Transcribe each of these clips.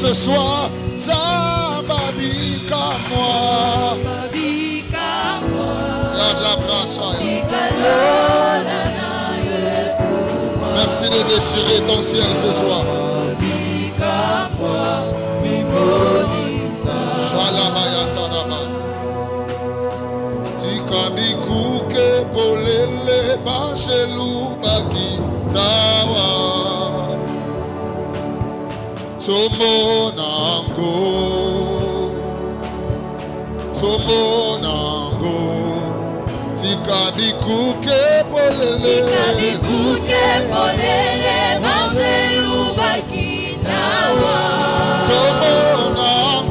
ce soir. Zababika moi. Merci de déchirer ton ciel ce soir. Tikabikuke polele bashelu bakitawa Tomonango Tikabikuke polele bashelu bakitawa Tomonango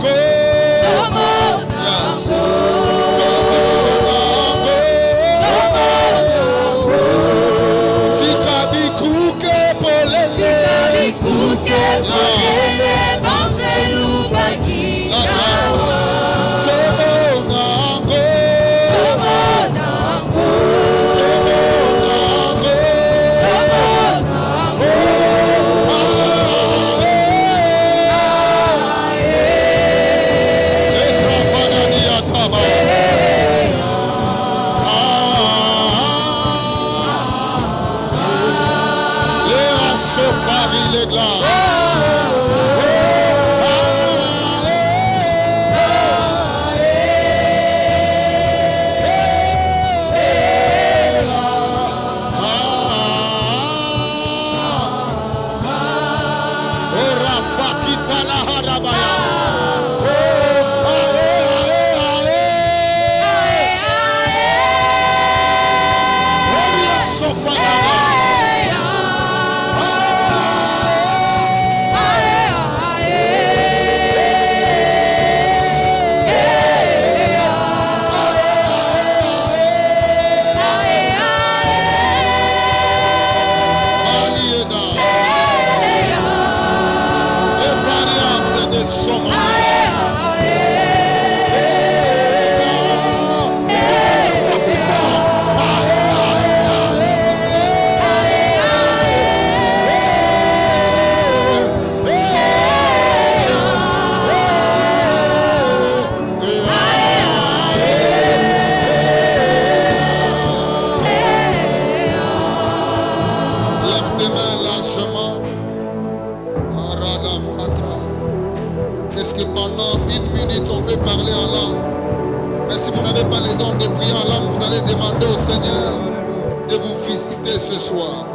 Est-ce que pendant une minute on peut parler en langue? Mais si vous n'avez pas les dons de prier en langue, vous allez demander au Seigneur de vous visiter ce soir.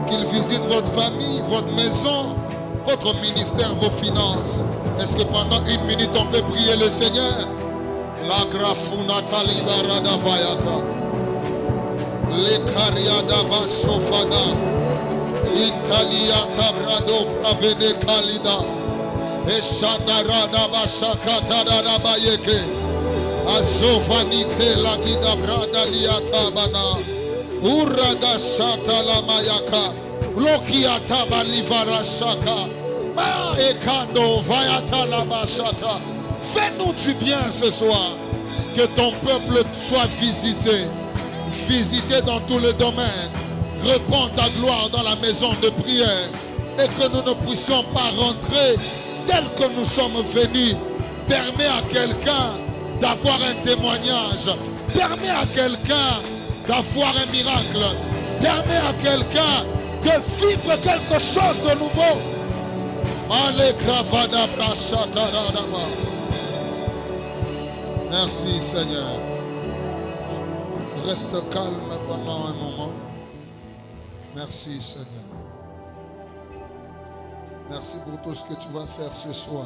Qu'il visite votre famille, votre maison, votre ministère, vos finances. Est-ce que pendant une minute on peut prier le Seigneur? La grafuna talida radavayata. Le kariada basofana. Italia tabrado pravede kalida. Eshandarada bashakata da bayeke. Azofanite la gida brada liatabana. Uraga shata la mayaka. Blokiata balivara shaka. Ma ekando vayata la bashata. Fais-nous du bien ce soir. Que ton peuple soit visité. Visité dans tous les domaines. Répands ta gloire dans la maison de prière. Et que nous ne puissions pas rentrer tel que nous sommes venus. Permets à quelqu'un d'avoir un témoignage. Permets à quelqu'un d'avoir un miracle. Permets à quelqu'un de vivre quelque chose de nouveau. Merci Seigneur. Reste calme pendant un moment. Merci Seigneur. Merci pour tout ce que tu vas faire ce soir.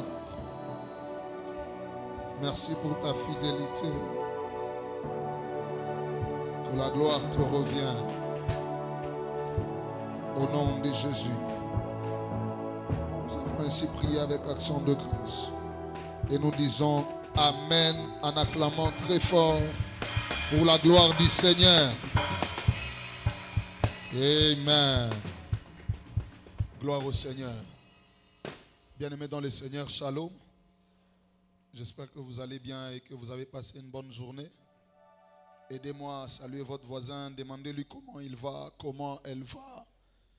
Merci pour ta fidélité. Que la gloire te revienne. Au nom de Jésus. Nous avons ainsi prié avec action de grâce. Et nous disons Amen en acclamant très fort pour la gloire du Seigneur. Amen. Gloire au Seigneur. Bien-aimés dans le Seigneur, shalom. J'espère que vous allez bien et que vous avez passé une bonne journée. Aidez-moi à saluer votre voisin, demandez-lui comment il va, comment elle va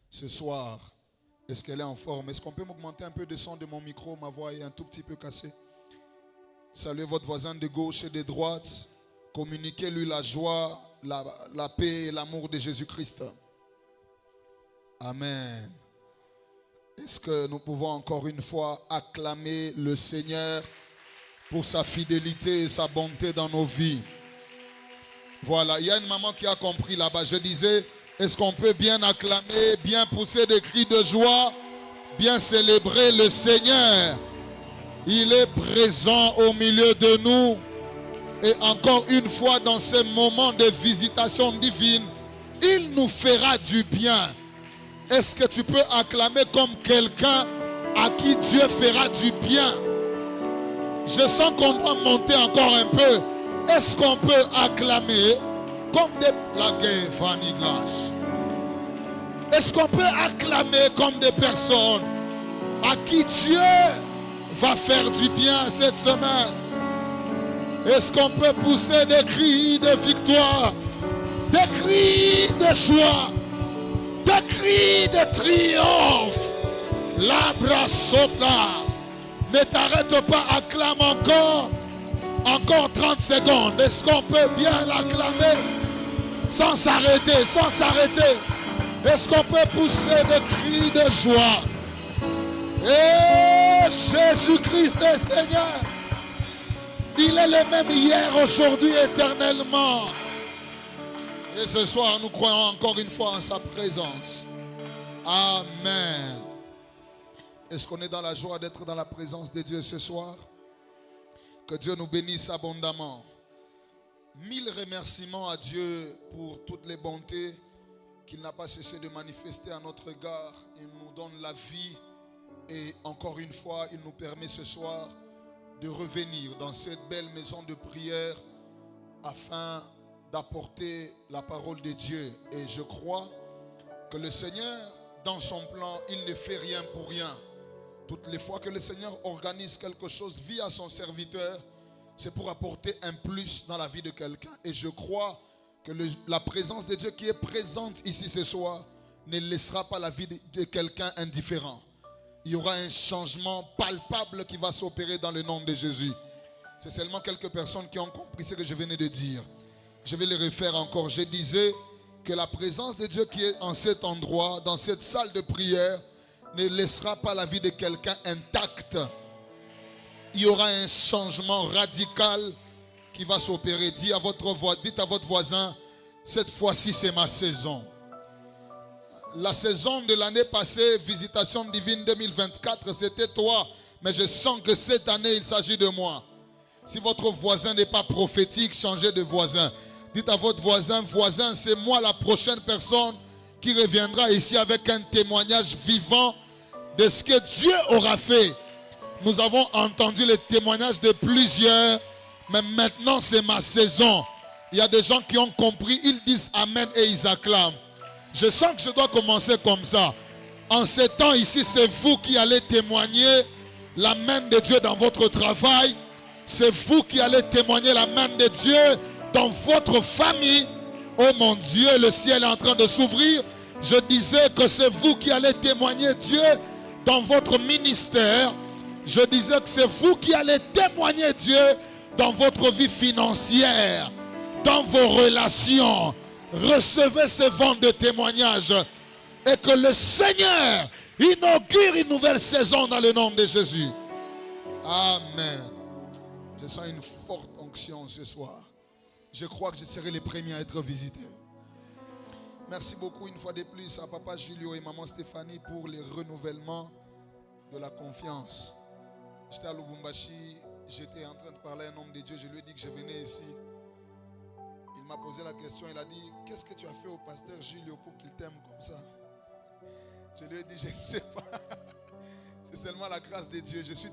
ce soir. Est-ce qu'elle est en forme? Est-ce qu'on peut m'augmenter un peu le son de mon micro? Ma voix est un tout petit peu cassée. Saluez votre voisin de gauche et de droite. Communiquez-lui la joie, la paix et l'amour de Jésus-Christ. Amen. Est-ce que nous pouvons encore une fois acclamer le Seigneur pour sa fidélité et sa bonté dans nos vies? Voilà, il y a une maman qui a compris là-bas. Je disais, est-ce qu'on peut bien acclamer, bien pousser des cris de joie, bien célébrer le Seigneur? Il est présent au milieu de nous. Et encore une fois, dans ces moments de visitation divine, il nous fera du bien. Est-ce que tu peux acclamer comme quelqu'un à qui Dieu fera du bien? Je sens qu'on doit monter encore un peu. Est-ce qu'on peut acclamer comme des... La guerre, Fanny Glash. Est-ce qu'on peut acclamer comme des personnes à qui Dieu va faire du bien cette semaine? Est-ce qu'on peut pousser des cris de victoire, des cris de joie, des cris de triomphe? Labra sota. Ne t'arrête pas, acclame encore. Encore 30 secondes. Est-ce qu'on peut bien l'acclamer sans s'arrêter, sans s'arrêter? Est-ce qu'on peut pousser des cris de joie? Et Jésus-Christ est Seigneur. Il est le même hier, aujourd'hui, éternellement. Et ce soir, nous croyons encore une fois en sa présence. Amen. Est-ce qu'on est dans la joie d'être dans la présence de Dieu ce soir? Que Dieu nous bénisse abondamment. 1000 remerciements à Dieu pour toutes les bontés qu'il n'a pas cessé de manifester à notre égard. Il nous donne la vie et encore une fois, il nous permet ce soir de revenir dans cette belle maison de prière afin d'apporter la parole de Dieu. Et je crois que le Seigneur, dans son plan, il ne fait rien pour rien. Toutes les fois que le Seigneur organise quelque chose via son serviteur, c'est pour apporter un plus dans la vie de quelqu'un. Et je crois que la présence de Dieu qui est présente ici ce soir ne laissera pas la vie de quelqu'un indifférent. Il y aura un changement palpable qui va s'opérer dans le nom de Jésus. C'est seulement quelques personnes qui ont compris ce que je venais de dire. Je vais le refaire encore. Je disais que la présence de Dieu qui est en cet endroit, dans cette salle de prière, ne laissera pas la vie de quelqu'un intacte. Il y aura un changement radical qui va s'opérer. Dites à votre voisin, cette fois-ci c'est ma saison. La saison de l'année passée, Visitation Divine 2024, c'était toi. Mais je sens que cette année, il s'agit de moi. Si votre voisin n'est pas prophétique, changez de voisin. Dites à votre voisin, voisin, c'est moi la prochaine personne qui reviendra ici avec un témoignage vivant de ce que Dieu aura fait. Nous avons entendu les témoignages de plusieurs, mais maintenant c'est ma saison. Il y a des gens qui ont compris, ils disent Amen et ils acclament. Je sens que je dois commencer comme ça. En ces temps ici, c'est vous qui allez témoigner la main de Dieu dans votre travail. C'est vous qui allez témoigner la main de Dieu dans votre famille. Oh mon Dieu, le ciel est en train de s'ouvrir. Je disais que c'est vous qui allez témoigner Dieu dans votre ministère. Je disais que c'est vous qui allez témoigner Dieu dans votre vie financière, dans vos relations. Recevez ce vent de témoignage et que le Seigneur inaugure une nouvelle saison dans le nom de Jésus. Amen. Je sens une forte onction ce soir. Je crois que je serai le premier à être visité. Merci beaucoup une fois de plus à Papa Julio et Maman Stéphanie pour les renouvellements de la confiance. J'étais à Lubumbashi, j'étais en train de parler à un homme de Dieu, je lui ai dit que je venais ici. Il m'a posé la question, il a dit, qu'est-ce que tu as fait au pasteur Julio pour qu'il t'aime comme ça? Je lui ai dit, je ne sais pas. C'est seulement la grâce de Dieu. Je suis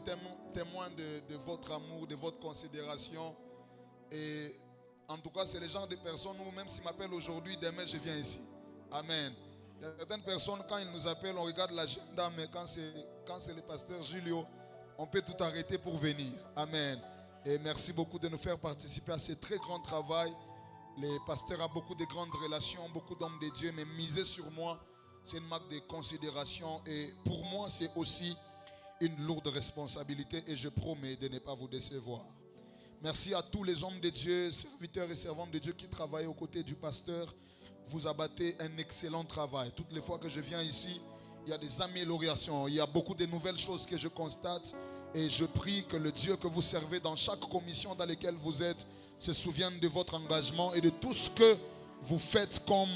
témoin de votre amour, de votre considération. Et en tout cas, c'est le genre de personnes où même s'ils m'appellent aujourd'hui, demain je viens ici. Amen. Il y a certaines personnes, quand ils nous appellent, on regarde l'agenda, mais quand c'est le pasteur Julio, on peut tout arrêter pour venir. Amen. Et merci beaucoup de nous faire participer à ce très grand travail. Le pasteur a beaucoup de grandes relations, beaucoup d'hommes de Dieu, mais misez sur moi c'est une marque de considération et pour moi, c'est aussi une lourde responsabilité et je promets de ne pas vous décevoir. Merci à tous les hommes de Dieu, serviteurs et servantes de Dieu qui travaillent aux côtés du pasteur. Vous abattez un excellent travail. Toutes les fois que je viens ici, il y a des améliorations, il y a beaucoup de nouvelles choses que je constate et je prie que le Dieu que vous servez dans chaque commission dans laquelle vous êtes se souvienne de votre engagement et de tout ce que vous faites comme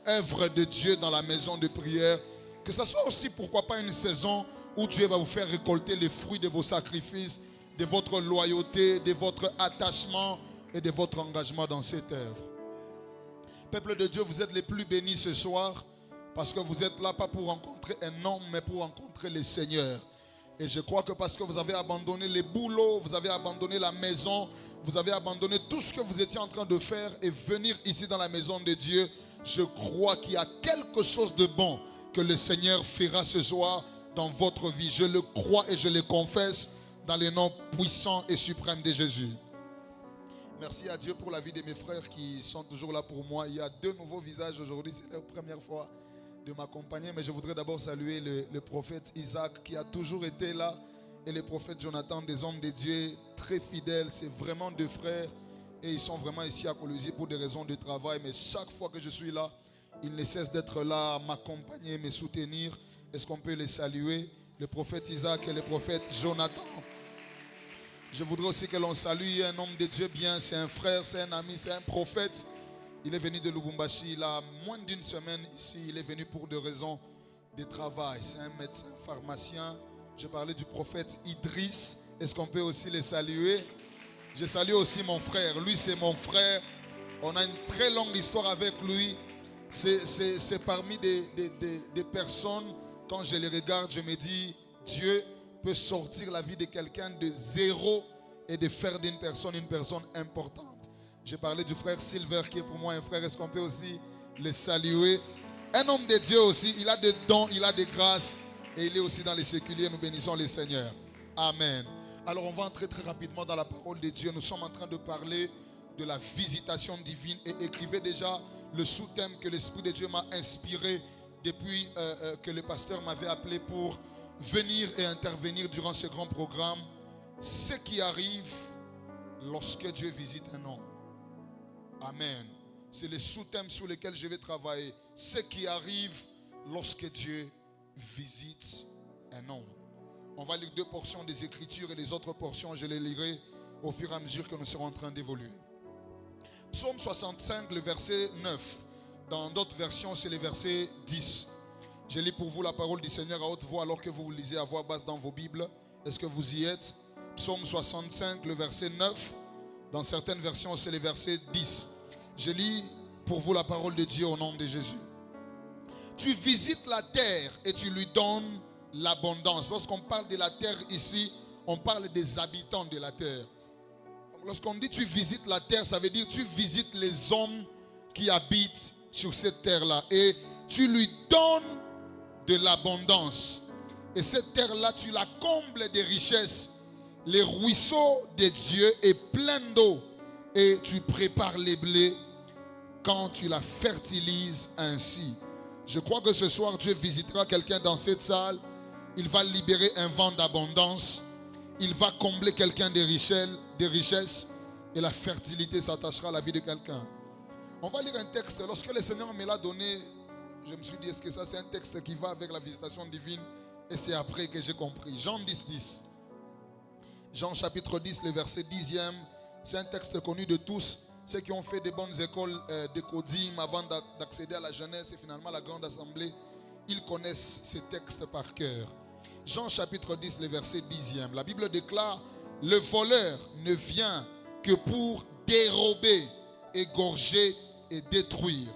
œuvre de Dieu dans la maison de prière. Que ce soit aussi, pourquoi pas, une saison où Dieu va vous faire récolter les fruits de vos sacrifices, de votre loyauté, de votre attachement et de votre engagement dans cette œuvre. Peuple de Dieu, vous êtes les plus bénis ce soir parce que vous êtes là pas pour rencontrer un homme mais pour rencontrer le Seigneur. Et je crois que parce que vous avez abandonné les boulots, vous avez abandonné la maison, vous avez abandonné tout ce que vous étiez en train de faire et venir ici dans la maison de Dieu, je crois qu'il y a quelque chose de bon que le Seigneur fera ce soir dans votre vie. Je le crois et je le confesse dans le nom puissant et suprême de Jésus. Merci à Dieu pour la vie de mes frères qui sont toujours là pour moi. Il y a 2 nouveaux visages aujourd'hui, c'est leur première fois de m'accompagner. Mais je voudrais d'abord saluer le prophète Isaac qui a toujours été là et le prophète Jonathan, des hommes de Dieu très fidèles. C'est vraiment 2 frères et ils sont vraiment ici à Colosie pour des raisons de travail. Mais chaque fois que je suis là, ils ne cessent d'être là, m'accompagner, me soutenir. Est-ce qu'on peut les saluer? Le prophète Isaac et le prophète Jonathan. Je voudrais aussi que l'on salue un homme de Dieu bien. C'est un frère, c'est un ami, c'est un prophète. Il est venu de Lubumbashi. Il a moins d'une semaine ici. Il est venu pour des raisons de travail. C'est un médecin, pharmacien. Je parlais du prophète Idriss. Est-ce qu'on peut aussi les saluer? Je salue aussi mon frère. Lui, c'est mon frère. On a une très longue histoire avec lui. C'est parmi des personnes, quand je les regarde, je me dis, Dieu peut sortir la vie de quelqu'un de zéro et de faire d'une personne une personne importante. J'ai parlé du frère Silver qui est pour moi un frère. Est-ce qu'on peut aussi le saluer? Un homme de Dieu aussi, il a des dons, il a des grâces et il est aussi dans les séculiers. Nous bénissons le Seigneur. Amen. Alors on va entrer très rapidement dans la parole de Dieu. Nous sommes en train de parler de la visitation divine et écrivez déjà le sous-thème que l'Esprit de Dieu m'a inspiré depuis que le pasteur m'avait appelé pour venir et intervenir durant ce grand programme. Ce qui arrive lorsque Dieu visite un homme. Amen. C'est le sous-thème sur lequel je vais travailler. Ce qui arrive lorsque Dieu visite un homme. On va lire 2 portions des Écritures et les autres portions, je les lirai au fur et à mesure que nous serons en train d'évoluer. Psaume 65, le verset 9. Dans d'autres versions, c'est le verset 10. Je lis pour vous la parole du Seigneur à haute voix alors que vous lisez à voix basse dans vos Bibles. Est-ce que vous y êtes? Psaume 65, le verset 9. Dans certaines versions, c'est le verset 10. Je lis pour vous la parole de Dieu au nom de Jésus. Tu visites la terre et tu lui donnes l'abondance. Lorsqu'on parle de la terre ici, on parle des habitants de la terre. Lorsqu'on dit tu visites la terre, ça veut dire tu visites les hommes qui habitent sur cette terre-là. Et tu lui donnes de l'abondance. Et cette terre-là, tu la combles de richesses. Les ruisseaux de Dieu est plein d'eau. Et tu prépares les blés quand tu la fertilises ainsi. Je crois que ce soir, Dieu visitera quelqu'un dans cette salle. Il va libérer un vent d'abondance. Il va combler quelqu'un des richesses. Et la fertilité s'attachera à la vie de quelqu'un. On va lire un texte. Lorsque le Seigneur me l'a donné, je me suis dit, est-ce que ça c'est un texte qui va avec la visitation divine? Et c'est après que j'ai compris. Jean 10, 10. Jean chapitre 10, le verset 10e. C'est un texte connu de tous. Ceux qui ont fait des bonnes écoles d'écodim avant d'accéder à la jeunesse et finalement à la grande assemblée, ils connaissent ces textes par cœur. Jean chapitre 10, le verset 10e. La Bible déclare, le voleur ne vient que pour dérober, égorger et détruire.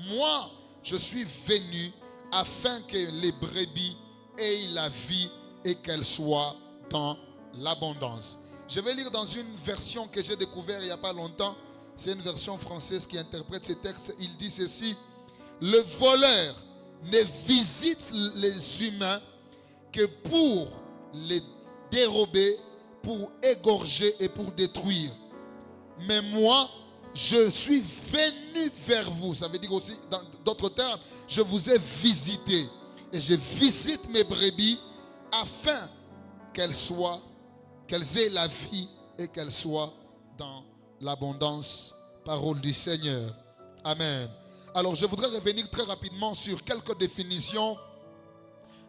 Moi, je suis venu afin que les brebis aient la vie et qu'elles soient dans l'abondance. Je vais lire dans une version que j'ai découverte il n'y a pas longtemps. C'est une version française qui interprète ces textes. Il dit ceci: le voleur ne visite les humains que pour les dérober, pour égorger et pour détruire. Mais moi, je suis venu vers vous. Ça veut dire aussi, dans d'autres termes, je vous ai visité. Et je visite mes brebis afin qu'elles aient la vie et qu'elles soient dans l'abondance. Parole du Seigneur. Amen. Alors je voudrais revenir très rapidement sur quelques définitions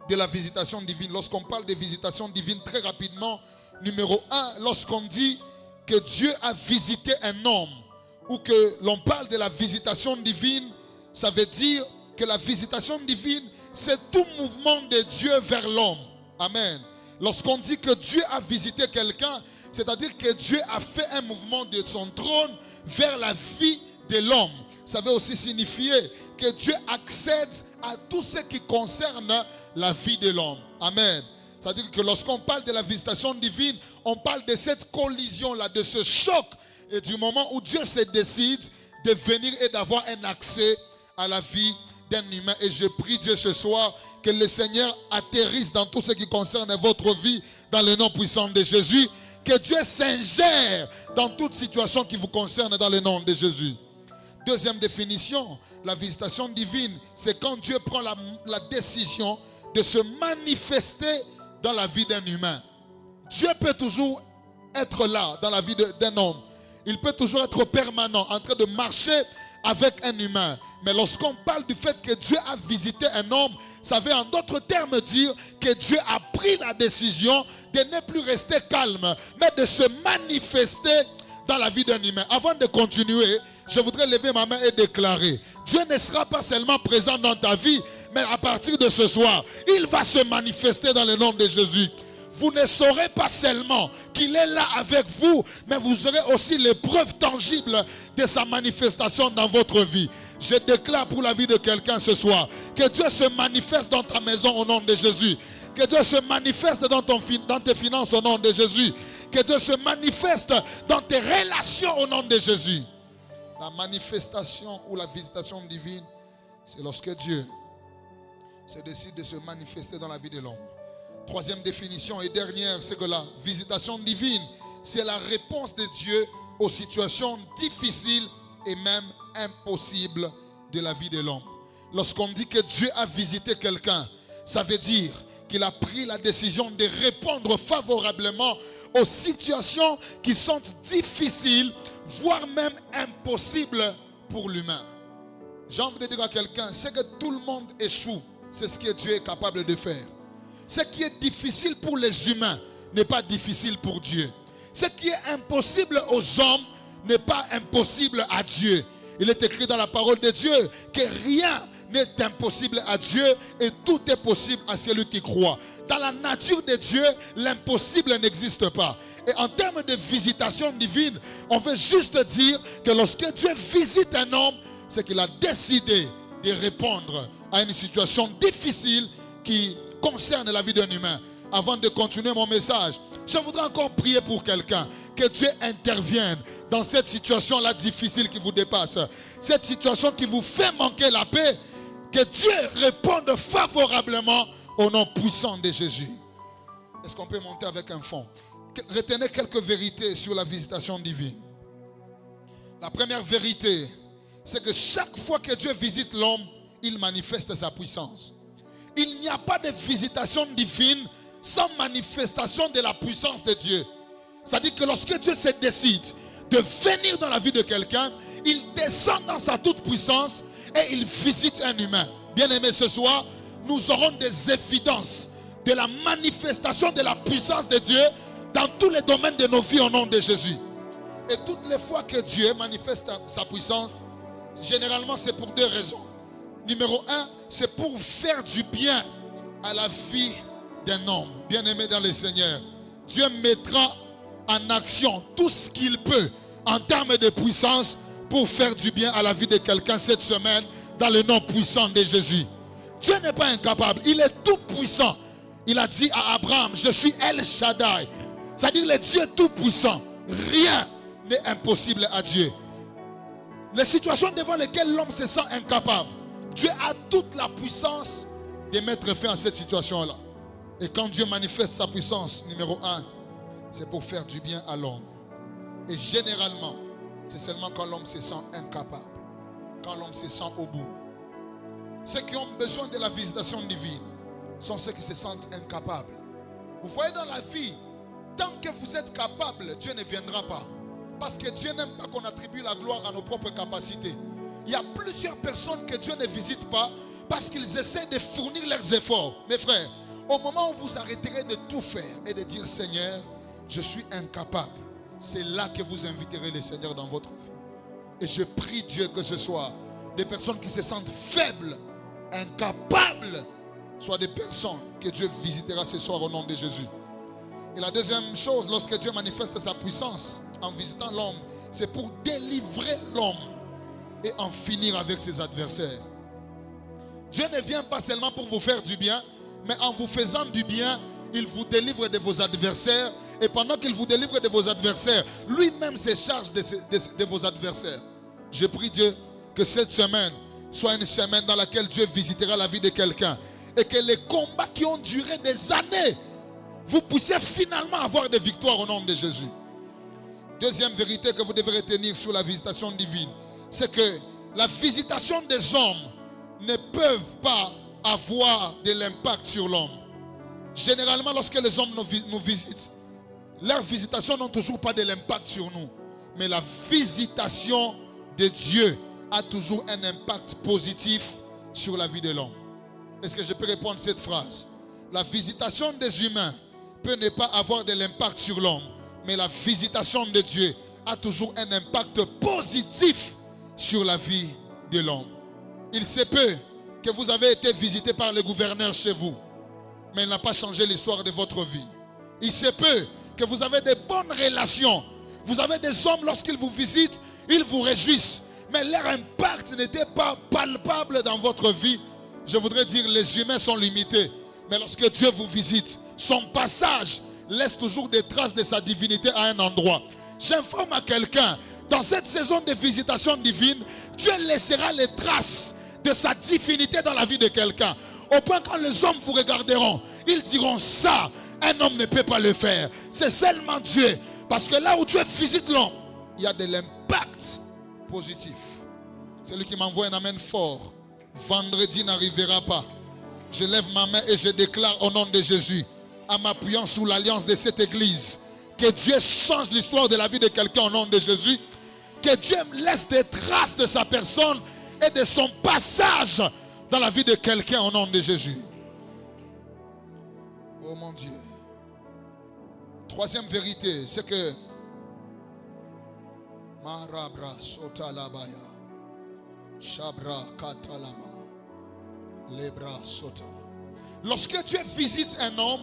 de la visitation divine. Lorsqu'on parle de visitation divine, très rapidement, numéro 1, lorsqu'on dit que Dieu a visité un homme, ou que l'on parle de la visitation divine, ça veut dire que la visitation divine, c'est tout mouvement de Dieu vers l'homme. Amen. Lorsqu'on dit que Dieu a visité quelqu'un, c'est-à-dire que Dieu a fait un mouvement de son trône vers la vie de l'homme. Ça veut aussi signifier que Dieu accède à tout ce qui concerne la vie de l'homme. Amen. C'est-à-dire que lorsqu'on parle de la visitation divine, on parle de cette collision-là, de ce choc, et du moment où Dieu se décide de venir et d'avoir un accès à la vie d'un humain. Et je prie Dieu ce soir que le Seigneur atterrisse dans tout ce qui concerne votre vie, dans le nom puissant de Jésus. Que Dieu s'ingère dans toute situation qui vous concerne, dans le nom de Jésus. Deuxième définition, la visitation divine, c'est quand Dieu prend la décision de se manifester dans la vie d'un humain. Dieu peut toujours être là dans la vie d'un homme. Il peut toujours être permanent, en train de marcher avec un humain. Mais lorsqu'on parle du fait que Dieu a visité un homme, ça veut en d'autres termes dire que Dieu a pris la décision de ne plus rester calme, mais de se manifester dans la vie d'un humain. Avant de continuer, je voudrais lever ma main et déclarer: Dieu ne sera pas seulement présent dans ta vie, mais à partir de ce soir, il va se manifester dans le nom de Jésus. Vous ne saurez pas seulement qu'il est là avec vous, mais vous aurez aussi les preuves tangibles de sa manifestation dans votre vie. Je déclare pour la vie de quelqu'un ce soir que Dieu se manifeste dans ta maison au nom de Jésus. Que Dieu se manifeste dans tes finances au nom de Jésus. Que Dieu se manifeste dans tes relations au nom de Jésus. La manifestation ou la visitation divine, c'est lorsque Dieu se décide de se manifester dans la vie de l'homme. Troisième définition et dernière, c'est que la visitation divine, c'est la réponse de Dieu aux situations difficiles et même impossibles de la vie de l'homme. Lorsqu'on dit que Dieu a visité quelqu'un, ça veut dire qu'il a pris la décision de répondre favorablement aux situations qui sont difficiles, voire même impossibles pour l'humain. J'ai envie de dire à quelqu'un, c'est que tout le monde échoue, c'est ce que Dieu est capable de faire. Ce qui est difficile pour les humains n'est pas difficile pour Dieu. Ce qui est impossible aux hommes n'est pas impossible à Dieu. Il est écrit dans la parole de Dieu que rien n'est impossible à Dieu et tout est possible à celui qui croit. Dans la nature de Dieu, l'impossible n'existe pas. Et en termes de visitation divine, on veut juste dire que lorsque Dieu visite un homme, c'est qu'il a décidé de répondre à une situation difficile qui concerne la vie d'un humain. Avant de continuer mon message, je voudrais encore prier pour quelqu'un. Que Dieu intervienne dans cette situation-là difficile qui vous dépasse. Cette situation qui vous fait manquer la paix. Que Dieu réponde favorablement au nom puissant de Jésus. Est-ce qu'on peut monter avec un fond? Retenez quelques vérités sur la visitation divine. La première vérité, c'est que chaque fois que Dieu visite l'homme, il manifeste sa puissance. Il n'y a pas de visitation divine sans manifestation de la puissance de Dieu. C'est-à-dire que lorsque Dieu se décide de venir dans la vie de quelqu'un, il descend dans sa toute puissance et il visite un humain. Bien-aimés, ce soir, nous aurons des évidences de la manifestation de la puissance de Dieu dans tous les domaines de nos vies au nom de Jésus. Et toutes les fois que Dieu manifeste sa puissance, généralement c'est pour deux raisons. Numéro 1, c'est pour faire du bien à la vie d'un homme. Bien-aimé dans le Seigneur, Dieu mettra en action tout ce qu'il peut en termes de puissance pour faire du bien à la vie de quelqu'un cette semaine dans le nom puissant de Jésus. Dieu n'est pas incapable, il est tout puissant. Il a dit à Abraham, je suis El Shaddai. C'est-à-dire le Dieu tout puissant. Rien n'est impossible à Dieu. Les situations devant lesquelles l'homme se sent incapable, Dieu a toute la puissance de mettre fin à cette situation-là. Et quand Dieu manifeste sa puissance, numéro 1, c'est pour faire du bien à l'homme. Et généralement, c'est seulement quand l'homme se sent incapable, quand l'homme se sent au bout. Ceux qui ont besoin de la visitation divine sont ceux qui se sentent incapables. Vous voyez dans la vie, tant que vous êtes capable, Dieu ne viendra pas. Parce que Dieu n'aime pas qu'on attribue la gloire à nos propres capacités. Il y a plusieurs personnes que Dieu ne visite pas parce qu'ils essaient de fournir leurs efforts. Mes frères, au moment où vous arrêterez de tout faire et de dire Seigneur, je suis incapable, c'est là que vous inviterez le Seigneur dans votre vie. Et je prie Dieu que ce soit des personnes qui se sentent faibles, incapables, soit des personnes que Dieu visitera ce soir au nom de Jésus. Et la deuxième chose, lorsque Dieu manifeste sa puissance en visitant l'homme, c'est pour délivrer l'homme et en finir avec ses adversaires. Dieu ne vient pas seulement pour vous faire du bien, mais en vous faisant du bien, il vous délivre de vos adversaires. Et pendant qu'il vous délivre de vos adversaires, lui-même se charge de vos adversaires. Je prie Dieu que cette semaine soit une semaine dans laquelle Dieu visitera la vie de quelqu'un. Et que les combats qui ont duré des années, vous puissiez finalement avoir des victoires au nom de Jésus. Deuxième vérité que vous devez retenir sur la visitation divine, c'est que la visitation des hommes ne peuvent pas avoir de l'impact sur l'homme. Généralement, lorsque les hommes nous visitent, leurs visitations n'ont toujours pas de l'impact sur nous. Mais la visitation de Dieu a toujours un impact positif sur la vie de l'homme. Est-ce que je peux répondre à cette phrase? La visitation des humains peut ne pas avoir de l'impact sur l'homme, mais la visitation de Dieu a toujours un impact positif sur la vie de l'homme. Il se peut que vous avez été visité par le gouverneur chez vous, mais il n'a pas changé l'histoire de votre vie. Il se peut que vous avez de bonnes relations. Vous avez des hommes, lorsqu'ils vous visitent, ils vous réjouissent, mais leur impact n'était pas palpable dans votre vie. Je voudrais dire, les humains sont limités, mais lorsque Dieu vous visite, son passage laisse toujours des traces de sa divinité à un endroit. J'informe à quelqu'un, dans cette saison de visitation divine, Dieu laissera les traces de sa divinité dans la vie de quelqu'un. Au point quand les hommes vous regarderont, ils diront ça, un homme ne peut pas le faire. C'est seulement Dieu. Parce que là où Dieu visite l'homme, il y a de l'impact positif. Celui qui m'envoie un amen fort, vendredi n'arrivera pas. Je lève ma main et je déclare au nom de Jésus, en m'appuyant sous l'alliance de cette église, que Dieu change l'histoire de la vie de quelqu'un au nom de Jésus. Que Dieu laisse des traces de sa personne et de son passage dans la vie de quelqu'un au nom de Jésus. Oh mon Dieu. Troisième vérité, c'est que Marabra Sotalabaya Shabra Katalama Lebra Sota. Lorsque Dieu visite un homme,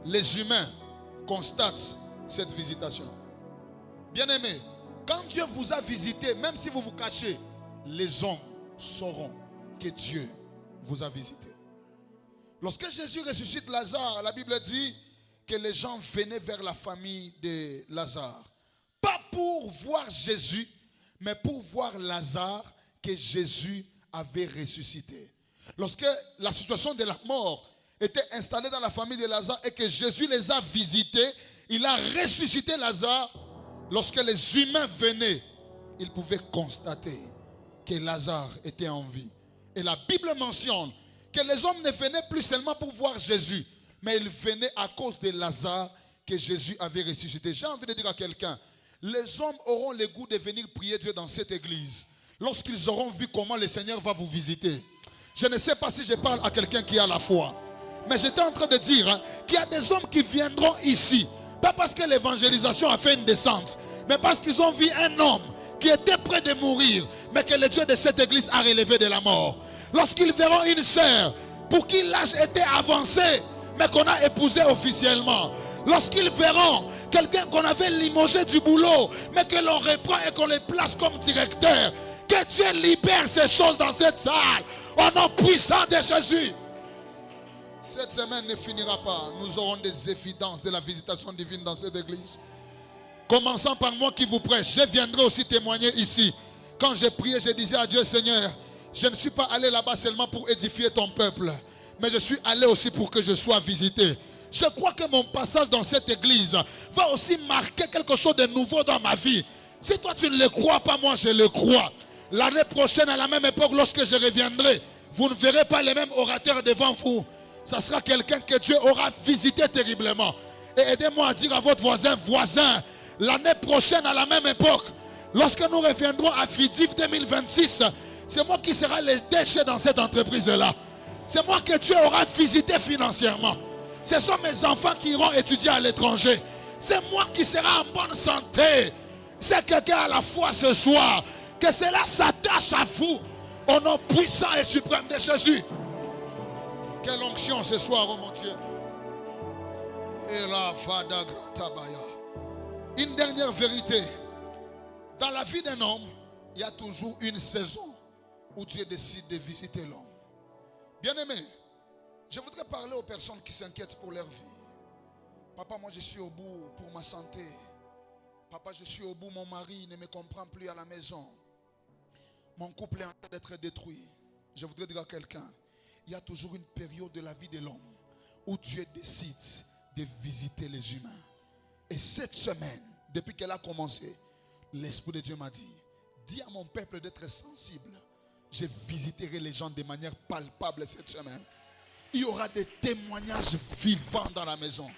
les humains constatent cette visitation. Bien-aimés, quand Dieu vous a visité, même si vous vous cachez, les hommes sauront que Dieu vous a visité. Lorsque Jésus ressuscite Lazare, la Bible dit que les gens venaient vers la famille de Lazare. Pas pour voir Jésus, mais pour voir Lazare que Jésus avait ressuscité. Lorsque la situation de la mort était installée dans la famille de Lazare et que Jésus les a visités, il a ressuscité Lazare. Lorsque les humains venaient, ils pouvaient constater que Lazare était en vie. Et la Bible mentionne que les hommes ne venaient plus seulement pour voir Jésus, mais ils venaient à cause de Lazare que Jésus avait ressuscité. J'ai envie de dire à quelqu'un, les hommes auront le goût de venir prier Dieu dans cette église lorsqu'ils auront vu comment le Seigneur va vous visiter. Je ne sais pas si je parle à quelqu'un qui a la foi, mais j'étais en train de dire qu'il y a des hommes qui viendront ici, pas parce que l'évangélisation a fait une descente, mais parce qu'ils ont vu un homme qui était près de mourir, mais que le Dieu de cette église a relevé de la mort. Lorsqu'ils verront une sœur pour qui l'âge était avancé, mais qu'on a épousé officiellement. Lorsqu'ils verront quelqu'un qu'on avait limogé du boulot, mais que l'on reprend et qu'on le place comme directeur, que Dieu libère ces choses dans cette salle, au nom puissant de Jésus. Cette semaine ne finira pas. Nous aurons des évidences de la visitation divine dans cette église. Commençant par moi qui vous prêche, je viendrai aussi témoigner ici. Quand j'ai prié, je disais à Dieu, Seigneur, je ne suis pas allé là-bas seulement pour édifier ton peuple, mais je suis allé aussi pour que je sois visité. Je crois que mon passage dans cette église va aussi marquer quelque chose de nouveau dans ma vie. Si toi tu ne le crois pas, moi je le crois. L'année prochaine, à la même époque, lorsque je reviendrai, vous ne verrez pas les mêmes orateurs devant vous. Ça sera quelqu'un que Dieu aura visité terriblement. Et aidez-moi à dire à votre voisin, l'année prochaine, à la même époque, lorsque nous reviendrons à FIDIF 2026, c'est moi qui serai le déchet dans cette entreprise-là. C'est moi que Dieu aura visité financièrement. Ce sont mes enfants qui iront étudier à l'étranger. C'est moi qui serai en bonne santé. C'est quelqu'un à la foi ce soir. Que cela s'attache à vous. Au nom puissant et suprême de Jésus. Quelle onction ce soir, oh mon Dieu. Et la Fada Gratabaya. Une dernière vérité. Dans la vie d'un homme, il y a toujours une saison où Dieu décide de visiter l'homme. Bien-aimé, je voudrais parler aux personnes qui s'inquiètent pour leur vie. Papa, moi je suis au bout pour ma santé. Papa, je suis au bout, mon mari ne me comprend plus à la maison. Mon couple est en train d'être détruit. Je voudrais dire à quelqu'un, il y a toujours une période de la vie de l'homme où Dieu décide de visiter les humains. Et cette semaine, depuis qu'elle a commencé, l'Esprit de Dieu m'a dit, dis à mon peuple d'être sensible. Je visiterai les gens de manière palpable cette semaine. Il y aura des témoignages vivants dans la maison.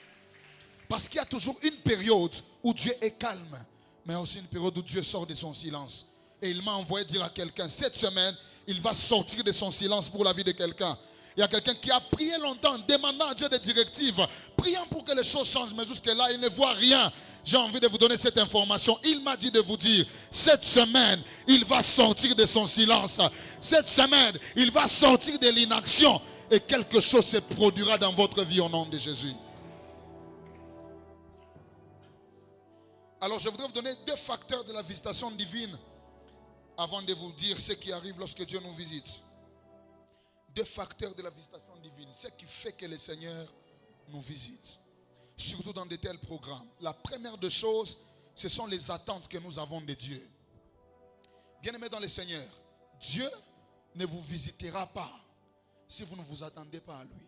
Parce qu'il y a toujours une période où Dieu est calme, mais aussi une période où Dieu sort de son silence. Et il m'a envoyé dire à quelqu'un, cette semaine, il va sortir de son silence pour la vie de quelqu'un. Il y a quelqu'un qui a prié longtemps, demandant à Dieu des directives, priant pour que les choses changent, mais jusque-là, il ne voit rien. J'ai envie de vous donner cette information. Il m'a dit de vous dire, cette semaine, il va sortir de son silence. Cette semaine, il va sortir de l'inaction. Et quelque chose se produira dans votre vie au nom de Jésus. Alors, je voudrais vous donner 2 facteurs de la visitation divine avant de vous dire ce qui arrive lorsque Dieu nous visite. 2 facteurs de la visitation divine. Ce qui fait que le Seigneur nous visite. Surtout dans de tels programmes. La première des choses, ce sont les attentes que nous avons de Dieu. Bien-aimés dans le Seigneur, Dieu ne vous visitera pas si vous ne vous attendez pas à lui.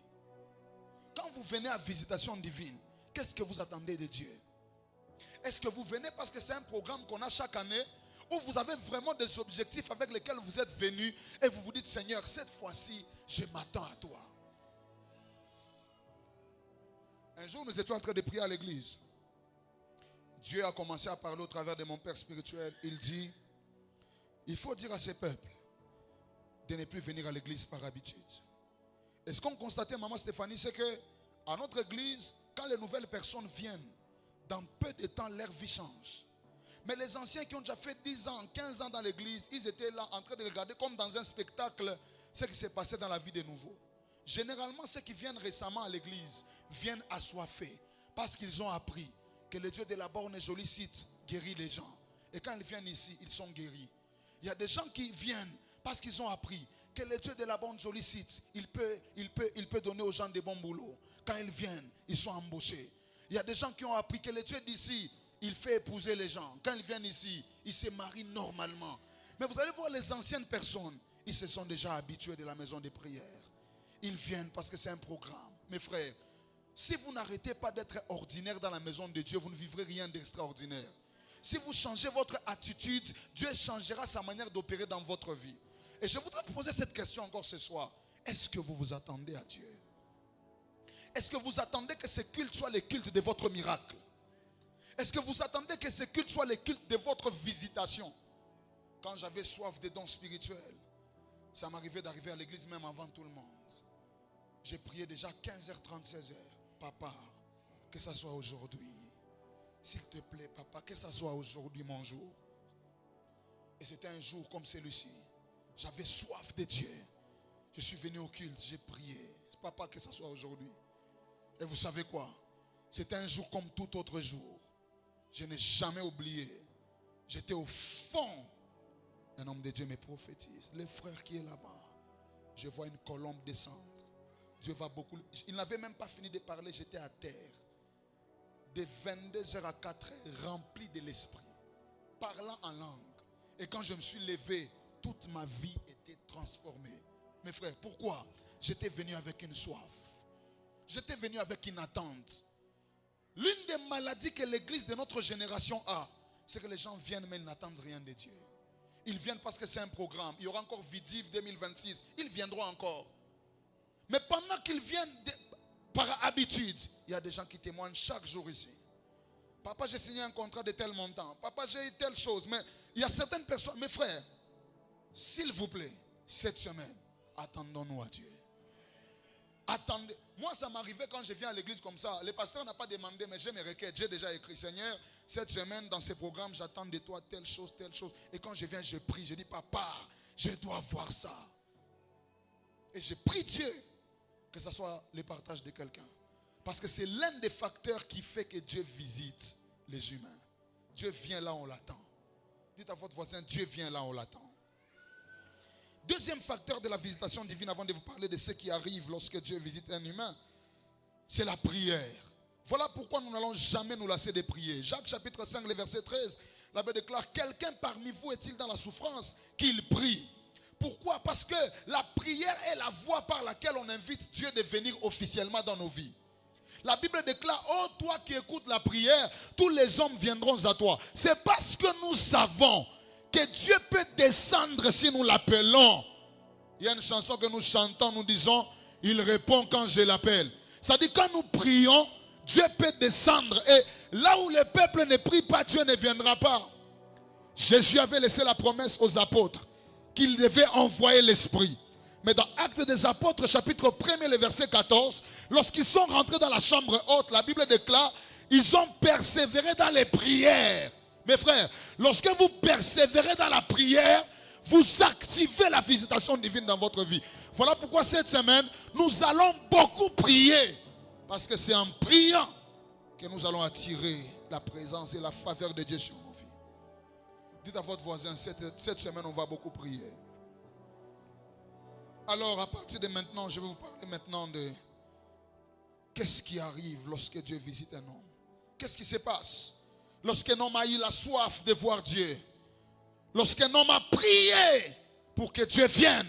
Quand vous venez à visitation divine, qu'est-ce que vous attendez de Dieu? Est-ce que vous venez parce que c'est un programme qu'on a chaque année où vous avez vraiment des objectifs avec lesquels vous êtes venus et vous vous dites, Seigneur, cette fois-ci, je m'attends à toi. Un jour, nous étions en train de prier à l'église. Dieu a commencé à parler au travers de mon père spirituel. Il dit, il faut dire à ces peuples de ne plus venir à l'église par habitude. Et ce qu'on constatait, maman Stéphanie, c'est que à notre église, quand les nouvelles personnes viennent, dans peu de temps, leur vie change. Mais les anciens qui ont déjà fait 10 ans, 15 ans dans l'église, ils étaient là en train de regarder comme dans un spectacle ce qui s'est passé dans la vie des nouveaux. Généralement, ceux qui viennent récemment à l'église viennent assoiffés parce qu'ils ont appris que le Dieu de la borne et joli site guérit les gens. Et quand ils viennent ici, ils sont guéris. Il y a des gens qui viennent parce qu'ils ont appris que le Dieu de la borne joli site, il peut donner aux gens des bons boulots. Quand ils viennent, ils sont embauchés. Il y a des gens qui ont appris que le Dieu d'ici, il fait épouser les gens. Quand ils viennent ici, ils se marient normalement. Mais vous allez voir les anciennes personnes, ils se sont déjà habitués de la maison de prière. Ils viennent parce que c'est un programme. Mes frères, si vous n'arrêtez pas d'être ordinaire dans la maison de Dieu, vous ne vivrez rien d'extraordinaire. Si vous changez votre attitude, Dieu changera sa manière d'opérer dans votre vie. Et je voudrais vous poser cette question encore ce soir. Est-ce que vous vous attendez à Dieu? Est-ce que vous attendez que ce culte soit le culte de votre miracle? Est-ce que vous attendez que ce culte soit le culte de votre visitation? Quand j'avais soif des dons spirituels, ça m'arrivait d'arriver à l'église même avant tout le monde. J'ai prié déjà 15h30, 16h. Papa, que ça soit aujourd'hui. S'il te plaît, papa, que ça soit aujourd'hui mon jour. Et c'était un jour comme celui-ci. J'avais soif de Dieu. Je suis venu au culte, j'ai prié. Papa, que ça soit aujourd'hui. Et vous savez quoi? C'était un jour comme tout autre jour. Je n'ai jamais oublié. J'étais au fond. Un homme de Dieu me prophétise. Le frère qui est là-bas, je vois une colombe descendre. Dieu va beaucoup. Il n'avait même pas fini de parler, j'étais à terre. De 22h à 4h, rempli de l'esprit. Parlant en langue. Et quand je me suis levé, toute ma vie était transformée. Mes frères, pourquoi? J'étais venu avec une soif. J'étais venu avec une attente. L'une des maladies que l'église de notre génération a, c'est que les gens viennent mais ils n'attendent rien de Dieu. Ils viennent parce que c'est un programme. Il y aura encore Vidiv 2026. Ils viendront encore. Mais pendant qu'ils viennent par habitude, il y a des gens qui témoignent chaque jour ici. Papa, j'ai signé un contrat de tel montant. Papa, j'ai eu telle chose. Mais il y a certaines personnes, mes frères, s'il vous plaît, cette semaine, attendons-nous à Dieu. Attendez. Moi, ça m'arrivait quand je viens à l'église comme ça. Le pasteur n'a pas demandé, mais j'ai mes requêtes. J'ai déjà écrit, Seigneur, cette semaine, dans ces programmes, j'attends de toi telle chose, telle chose. Et quand je viens, je prie. Je dis, papa, je dois voir ça. Et je prie Dieu que ce soit le partage de quelqu'un. Parce que c'est l'un des facteurs qui fait que Dieu visite les humains. Dieu vient là où on l'attend. Dites à votre voisin, Dieu vient là où on l'attend. Deuxième facteur de la visitation divine, avant de vous parler de ce qui arrive lorsque Dieu visite un humain, c'est la prière. Voilà pourquoi nous n'allons jamais nous lasser de prier. Jacques chapitre 5, le verset 13, la Bible déclare, quelqu'un parmi vous est-il dans la souffrance qu'il prie? Pourquoi? Parce que la prière est la voie par laquelle on invite Dieu de venir officiellement dans nos vies. La Bible déclare, oh toi qui écoutes la prière, tous les hommes viendront à toi. C'est parce que nous savons que Dieu peut descendre si nous l'appelons. Il y a une chanson que nous chantons, nous disons, il répond quand je l'appelle. C'est-à-dire quand nous prions, Dieu peut descendre. Et là où le peuple ne prie pas, Dieu ne viendra pas. Jésus avait laissé la promesse aux apôtres qu'il devait envoyer l'Esprit. Mais dans Actes des Apôtres, chapitre 1er, le verset 14, lorsqu'ils sont rentrés dans la chambre haute, la Bible déclare, ils ont persévéré dans les prières. Mes frères, lorsque vous persévérez dans la prière, vous activez la visitation divine dans votre vie. Voilà pourquoi cette semaine, nous allons beaucoup prier. Parce que c'est en priant que nous allons attirer la présence et la faveur de Dieu sur nos vies. Dites à votre voisin, cette semaine, on va beaucoup prier. Alors, à partir de maintenant, je vais vous parler maintenant de qu'est-ce qui arrive lorsque Dieu visite un homme. Qu'est-ce qui se passe lorsqu'un homme a eu la soif de voir Dieu? Lorsqu'un homme a prié pour que Dieu vienne,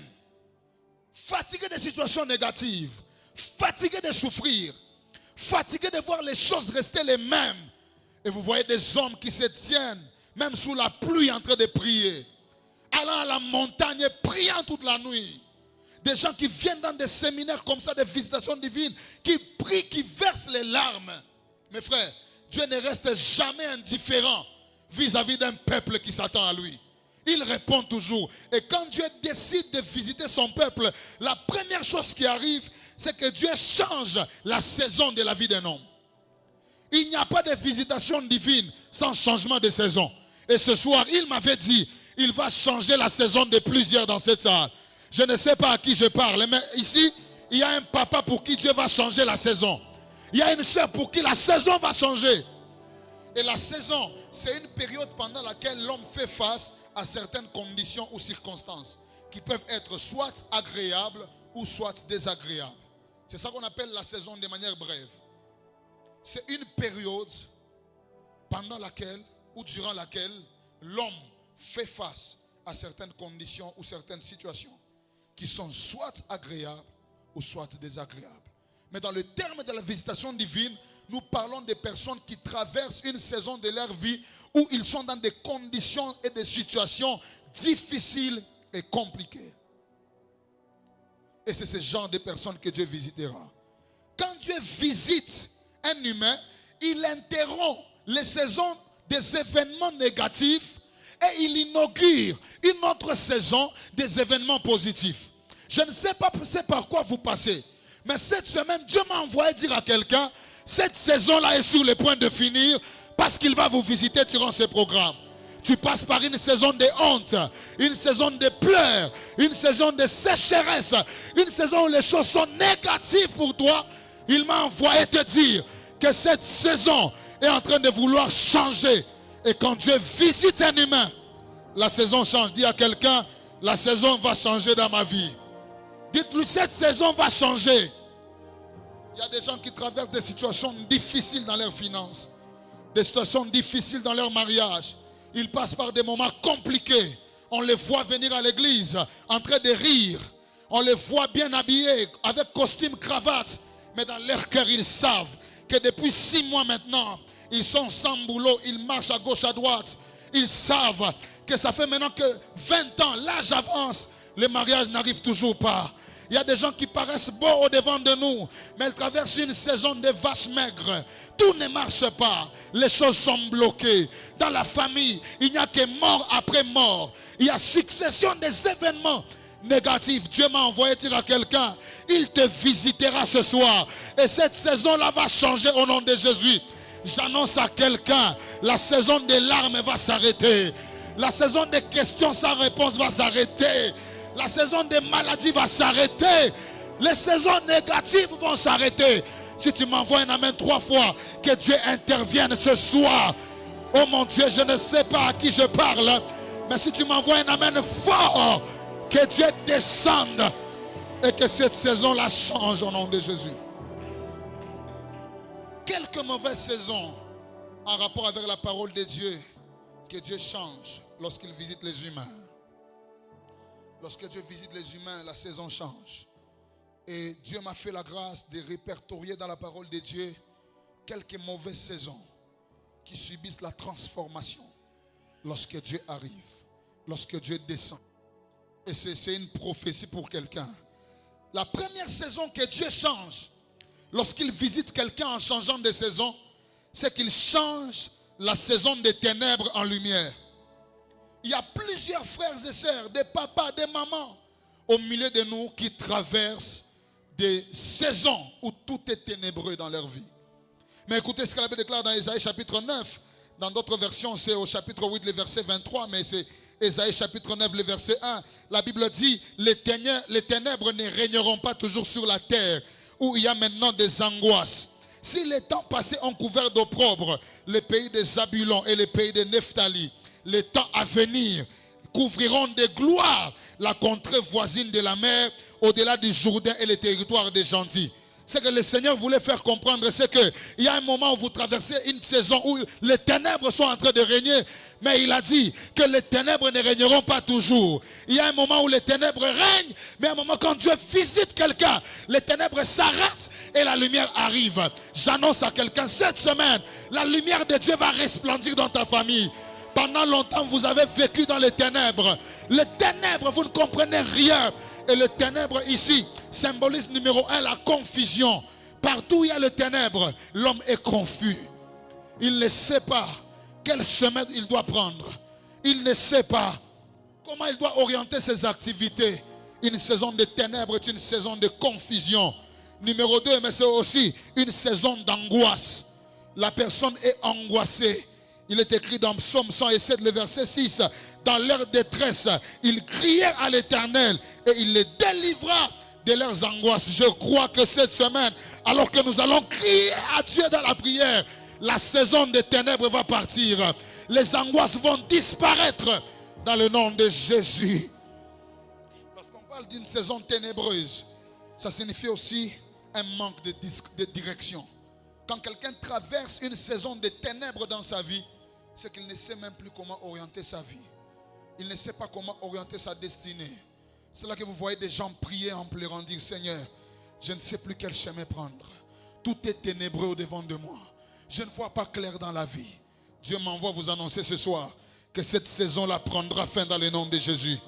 fatigué des situations négatives, fatigué de souffrir, fatigué de voir les choses rester les mêmes. Et vous voyez des hommes qui se tiennent, même sous la pluie, en train de prier, allant à la montagne et priant toute la nuit. Des gens qui viennent dans des séminaires comme ça, des visitations divines, qui prient, qui versent les larmes. Mes frères, Dieu ne reste jamais indifférent vis-à-vis d'un peuple qui s'attend à lui. Il répond toujours. Et quand Dieu décide de visiter son peuple, la première chose qui arrive, c'est que Dieu change la saison de la vie d'un homme. Il n'y a pas de visitation divine sans changement de saison. Et ce soir, il m'avait dit, il va changer la saison de plusieurs dans cette salle. Je ne sais pas à qui je parle, mais ici, il y a un papa pour qui Dieu va changer la saison. Il y a une soeur pour qui la saison va changer. Et la saison, c'est une période pendant laquelle l'homme fait face à certaines conditions ou circonstances qui peuvent être soit agréables ou soit désagréables. C'est ça qu'on appelle la saison de manière brève. C'est une période pendant laquelle ou durant laquelle l'homme fait face à certaines conditions ou certaines situations qui sont soit agréables ou soit désagréables. Mais dans le terme de la visitation divine, nous parlons des personnes qui traversent une saison de leur vie où ils sont dans des conditions et des situations difficiles et compliquées. Et c'est ce genre de personnes que Dieu visitera. Quand Dieu visite un humain, il interrompt les saisons des événements négatifs et il inaugure une autre saison des événements positifs. Je ne sais pas c'est par quoi vous passez, mais cette semaine, Dieu m'a envoyé dire à quelqu'un, cette saison-là est sur le point de finir parce qu'il va vous visiter durant ce programme. Tu passes par une saison de honte, une saison de pleurs, une saison de sécheresse, une saison où les choses sont négatives pour toi. Il m'a envoyé te dire que cette saison est en train de vouloir changer. Et quand Dieu visite un humain, la saison change. Dis à quelqu'un, la saison va changer dans ma vie. Dites-lui, cette saison va changer. Il y a des gens qui traversent des situations difficiles dans leurs finances, des situations difficiles dans leur mariage. Ils passent par des moments compliqués. On les voit venir à l'église en train de rire. On les voit bien habillés, avec costume, cravate. Mais dans leur cœur, ils savent que depuis 6 mois maintenant, ils sont sans boulot, ils marchent à gauche, à droite. Ils savent que ça fait maintenant que 20 ans, l'âge avance, le mariage n'arrive toujours pas. Il y a des gens qui paraissent beaux au devant de nous, mais ils traversent une saison de vaches maigres. Tout ne marche pas. Les choses sont bloquées. Dans la famille, il n'y a que mort après mort. Il y a succession des événements négatifs. Dieu m'a envoyé dire à quelqu'un, il te visitera ce soir. Et cette saison-là va changer au nom de Jésus. J'annonce à quelqu'un, la saison des larmes va s'arrêter. La saison des questions sans réponse va s'arrêter. La saison des maladies va s'arrêter. Les saisons négatives vont s'arrêter. Si tu m'envoies un amen 3 fois, que Dieu intervienne ce soir. Oh mon Dieu, je ne sais pas à qui je parle. Mais si tu m'envoies un amen fort, que Dieu descende. Et que cette saison-là change au nom de Jésus. Quelques mauvaises saisons en rapport avec la parole de Dieu. Que Dieu change lorsqu'il visite les humains. Lorsque Dieu visite les humains, la saison change. Et Dieu m'a fait la grâce de répertorier dans la parole de Dieu quelques mauvaises saisons qui subissent la transformation lorsque Dieu arrive, lorsque Dieu descend. Et c'est une prophétie pour quelqu'un. La première saison que Dieu change, lorsqu'il visite quelqu'un en changeant de saison, c'est qu'il change la saison des ténèbres en lumière. Il y a plusieurs frères et sœurs, des papas, des mamans au milieu de nous qui traversent des saisons où tout est ténébreux dans leur vie. Mais écoutez ce que la Bible déclare dans Ésaïe chapitre 9. Dans d'autres versions, c'est au chapitre 8, le verset 23, mais c'est Ésaïe chapitre 9, le verset 1. La Bible dit, les ténèbres ne régneront pas toujours sur la terre, où il y a maintenant des angoisses. Si les temps passés ont couvert d'opprobre les pays de Zabulon et les pays de Nephtali, les temps à venir couvriront de gloire la contrée voisine de la mer, au-delà du Jourdain et les territoires des gentils. Ce que le Seigneur voulait faire comprendre, c'est qu'il y a un moment où vous traversez une saison où les ténèbres sont en train de régner, mais il a dit que les ténèbres ne régneront pas toujours. Il y a un moment où les ténèbres règnent, mais à un moment quand Dieu visite quelqu'un, les ténèbres s'arrêtent et la lumière arrive. J'annonce à quelqu'un cette semaine, la lumière de Dieu va resplendir dans ta famille. Pendant longtemps, vous avez vécu dans les ténèbres. Les ténèbres, vous ne comprenez rien. Et le ténèbre ici symbolise numéro 1 la confusion. Partout où il y a le ténèbre, l'homme est confus. Il ne sait pas quel chemin il doit prendre. Il ne sait pas comment il doit orienter ses activités. Une saison de ténèbres est une saison de confusion. Numéro 2, mais c'est aussi une saison d'angoisse. La personne est angoissée. Il est écrit dans Psaume 107, le verset 6. Dans leur détresse, ils crièrent à l'Éternel et il les délivra de leurs angoisses. Je crois que cette semaine, alors que nous allons crier à Dieu dans la prière, la saison des ténèbres va partir. Les angoisses vont disparaître dans le nom de Jésus. Lorsqu'on parle d'une saison ténébreuse, ça signifie aussi un manque de direction. Quand quelqu'un traverse une saison de ténèbres dans sa vie, c'est qu'il ne sait même plus comment orienter sa vie. Il ne sait pas comment orienter sa destinée. C'est là que vous voyez des gens prier en pleurant, dire Seigneur, je ne sais plus quel chemin prendre. Tout est ténébreux au devant de moi. Je ne vois pas clair dans la vie. Dieu m'envoie vous annoncer ce soir que cette saison-là prendra fin dans le nom de Jésus.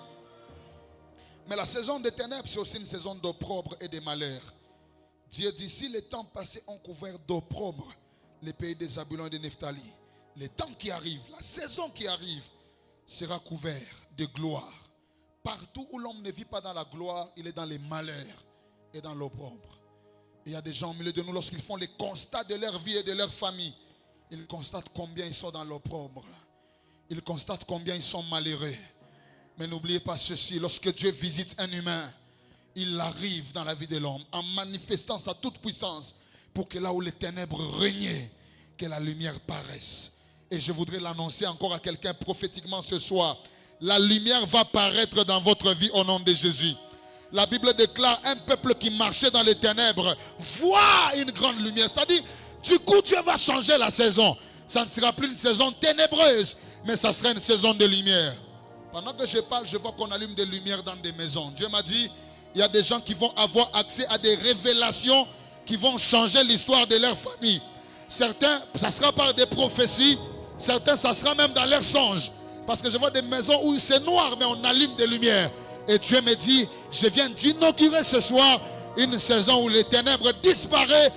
Mais la saison des ténèbres, c'est aussi une saison d'opprobre et de malheur. Dieu dit, si les temps passés ont couvert d'opprobre les pays des Zabulon et de Nephtali, les temps qui arrivent, la saison qui arrive, sera couvert de gloire. Partout où l'homme ne vit pas dans la gloire, il est dans les malheurs et dans l'opprobre. Il y a des gens au milieu de nous, lorsqu'ils font les constats de leur vie et de leur famille, ils constatent combien ils sont dans l'opprobre. Ils constatent combien ils sont malheureux. Mais n'oubliez pas ceci, lorsque Dieu visite un humain, il arrive dans la vie de l'homme en manifestant sa toute puissance pour que là où les ténèbres régnaient, que la lumière paraisse. Et je voudrais l'annoncer encore à quelqu'un prophétiquement ce soir. La lumière va paraître dans votre vie au nom de Jésus. La Bible déclare un peuple qui marchait dans les ténèbres voit une grande lumière. C'est-à-dire, du coup, Dieu va changer la saison. Ça ne sera plus une saison ténébreuse, mais ça sera une saison de lumière. Pendant que je parle, je vois qu'on allume des lumières dans des maisons. Dieu m'a dit, il y a des gens qui vont avoir accès à des révélations qui vont changer l'histoire de leur famille. Certains, ça sera par des prophéties. Certains, ça sera même dans leurs songes. Parce que je vois des maisons où c'est noir, mais on allume des lumières. Et Dieu me dit, je viens d'inaugurer ce soir une saison où les ténèbres disparaissent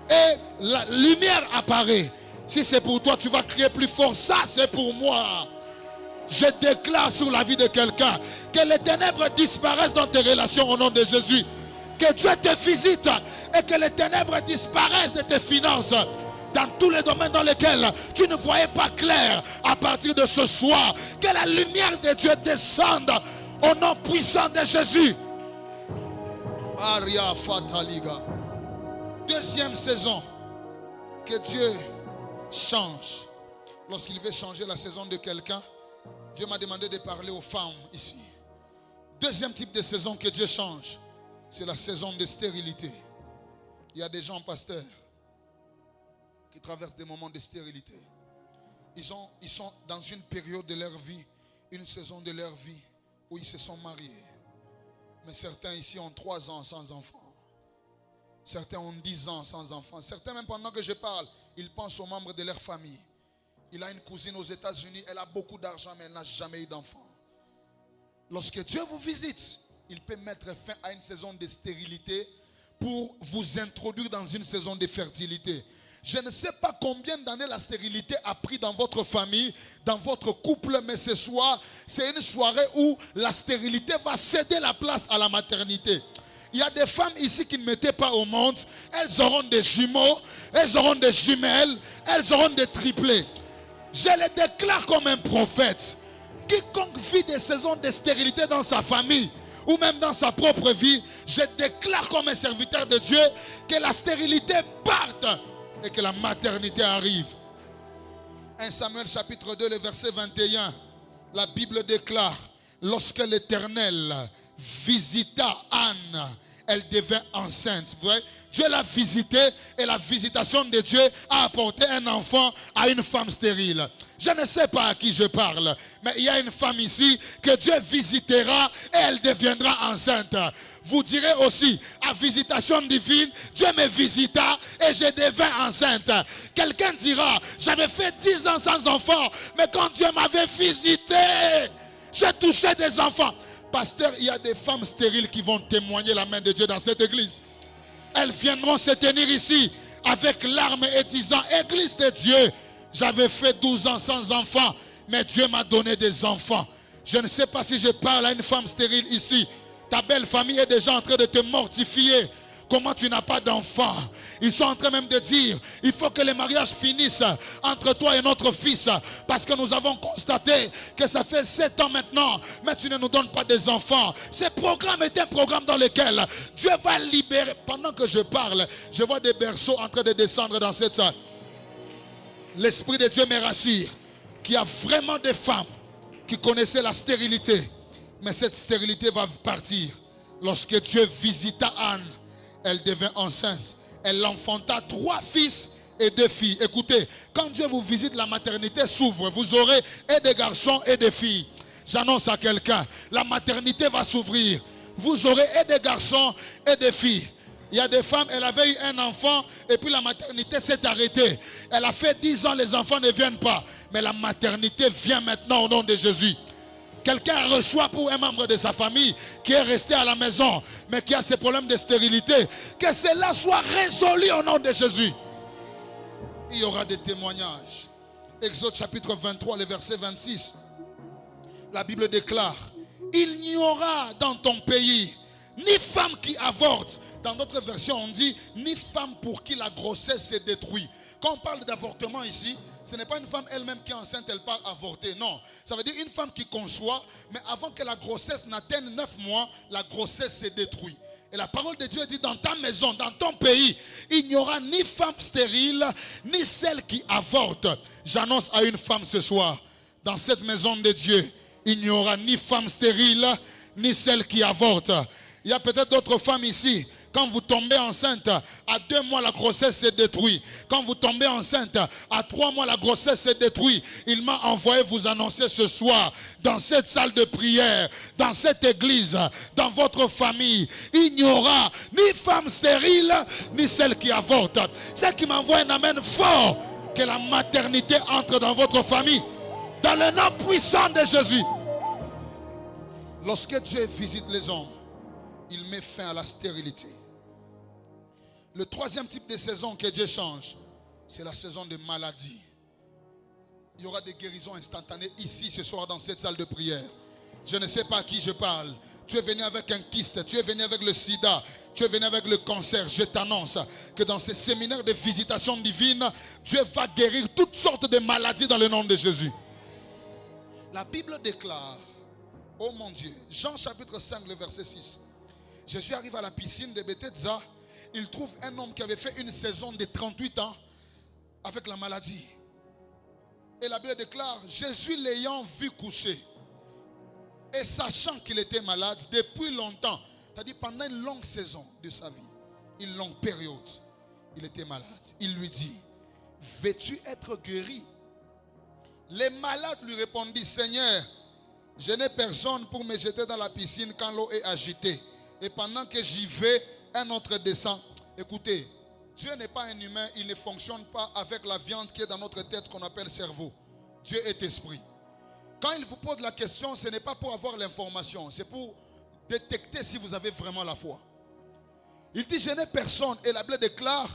et la lumière apparaît. Si c'est pour toi, tu vas crier plus fort. Ça, c'est pour moi. Je déclare sur la vie de quelqu'un que les ténèbres disparaissent dans tes relations au nom de Jésus. Que Dieu te visite et que les ténèbres disparaissent de tes finances. Dans tous les domaines dans lesquels tu ne voyais pas clair, à partir de ce soir, que la lumière de Dieu descende au nom puissant de Jésus. Aria Fataliga. Deuxième saison, que Dieu change. Lorsqu'il veut changer la saison de quelqu'un, Dieu m'a demandé de parler aux femmes ici. Deuxième type de saison que Dieu change, c'est la saison de stérilité. Il y a des gens, pasteurs, qui traversent des moments de stérilité. Ils sont dans une période de leur vie, une saison de leur vie où ils se sont mariés. Mais certains ici ont 3 ans sans enfants. Certains ont 10 ans sans enfants. Certains, même pendant que je parle, ils pensent aux membres de leur famille. Il a une cousine aux États-Unis, elle a beaucoup d'argent, mais elle n'a jamais eu d'enfant. Lorsque Dieu vous visite, il peut mettre fin à une saison de stérilité pour vous introduire dans une saison de fertilité. Je ne sais pas combien d'années la stérilité a pris dans votre famille, dans votre couple, mais ce soir, c'est une soirée où la stérilité va céder la place à la maternité. Il y a des femmes ici qui ne mettaient pas au monde, elles auront des jumeaux, elles auront des jumelles, elles auront des triplés. Je les déclare comme un prophète. Quiconque vit des saisons de stérilité dans sa famille ou même dans sa propre vie, je déclare comme un serviteur de Dieu que la stérilité parte et que la maternité arrive. 1 Samuel chapitre 2, le verset 21, la Bible déclare, lorsque l'Éternel visita Anne, elle devint enceinte. Vous voyez? Dieu l'a visitée et la visitation de Dieu a apporté un enfant à une femme stérile. Je ne sais pas à qui je parle, mais il y a une femme ici que Dieu visitera et elle deviendra enceinte. Vous direz aussi, à visitation divine, Dieu me visita et je devins enceinte. Quelqu'un dira, j'avais fait 10 ans sans enfant, mais quand Dieu m'avait visité, j'ai touché des enfants. Pasteur, il y a des femmes stériles qui vont témoigner la main de Dieu dans cette église. Elles viendront se tenir ici avec larmes et disant, Église de Dieu, j'avais fait 12 ans sans enfant, mais Dieu m'a donné des enfants. Je ne sais pas si je parle à une femme stérile ici. Ta belle famille est déjà en train de te mortifier. Comment tu n'as pas d'enfant? Ils sont en train même de dire, il faut que les mariages finissent entre toi et notre fils. Parce que nous avons constaté que ça fait 7 ans maintenant, mais tu ne nous donnes pas des enfants. Ce programme est un programme dans lequel Dieu va libérer. Pendant que je parle, je vois des berceaux en train de descendre dans cette salle. L'Esprit de Dieu me rassure qu'il y a vraiment des femmes qui connaissaient la stérilité. Mais cette stérilité va partir. Lorsque Dieu visita Anne, elle devint enceinte. Elle enfanta 3 fils et 2 filles. Écoutez, quand Dieu vous visite, la maternité s'ouvre. Vous aurez et des garçons et des filles. J'annonce à quelqu'un, la maternité va s'ouvrir. Vous aurez et des garçons et des filles. Il y a des femmes, elle avait eu un enfant et puis la maternité s'est arrêtée. Elle a fait 10 ans, les enfants ne viennent pas. Mais la maternité vient maintenant au nom de Jésus. Quelqu'un reçoit pour un membre de sa famille qui est resté à la maison, mais qui a ces problèmes de stérilité. Que cela soit résolu au nom de Jésus. Il y aura des témoignages. Exode chapitre 23, le verset 26. La Bible déclare, il n'y aura dans ton pays ni femme qui avorte. Dans notre version, on dit ni femme pour qui la grossesse se détruit. Quand on parle d'avortement ici, ce n'est pas une femme elle-même qui est enceinte, elle part avorter. Non, ça veut dire une femme qui conçoit, mais avant que la grossesse n'atteigne 9 mois, la grossesse se détruit. Et la parole de Dieu dit, dans ta maison, dans ton pays, il n'y aura ni femme stérile, ni celle qui avorte. J'annonce à une femme ce soir, dans cette maison de Dieu, il n'y aura ni femme stérile, ni celle qui avorte. Il y a peut-être d'autres femmes ici. Quand vous tombez enceinte, à 2 mois, la grossesse se détruit. Quand vous tombez enceinte, à 3 mois, la grossesse se détruit. Il m'a envoyé vous annoncer ce soir, dans cette salle de prière, dans cette église, dans votre famille, il n'y aura ni femme stérile, ni celle qui avorte. Celle qui m'envoie un amen fort, Que la maternité entre dans votre famille. Dans le nom puissant de Jésus. Lorsque Dieu visite les hommes, il met fin à la stérilité. Le troisième type de saison que Dieu change, c'est la saison de maladie. Il y aura des guérisons instantanées ici ce soir dans cette salle de prière. Je ne sais pas à qui je parle. Tu es venu avec un kyste, tu es venu avec le sida, tu es venu avec le cancer. Je t'annonce que dans ces séminaires de visitation divine, Dieu va guérir toutes sortes de maladies dans le nom de Jésus. La Bible déclare, oh mon Dieu, Jean chapitre 5, le verset 6. Jésus arrive à la piscine de Bethesda. Il trouve un homme qui avait fait une saison de 38 ans avec la maladie. Et la Bible déclare, Jésus l'ayant vu coucher et sachant qu'il était malade depuis longtemps, c'est-à-dire pendant une longue saison de sa vie, une longue période, il était malade. Il lui dit, veux-tu être guéri? Les malades lui répondit, Seigneur, je n'ai personne pour me jeter dans la piscine quand l'eau est agitée. Et pendant que j'y vais, un autre descend. Écoutez, Dieu n'est pas un humain, il ne fonctionne pas avec la viande qui est dans notre tête qu'on appelle cerveau. Dieu est esprit. Quand il vous pose la question, ce n'est pas pour avoir l'information, c'est pour détecter si vous avez vraiment la foi. Il dit, je n'ai personne. Et la Bible déclare,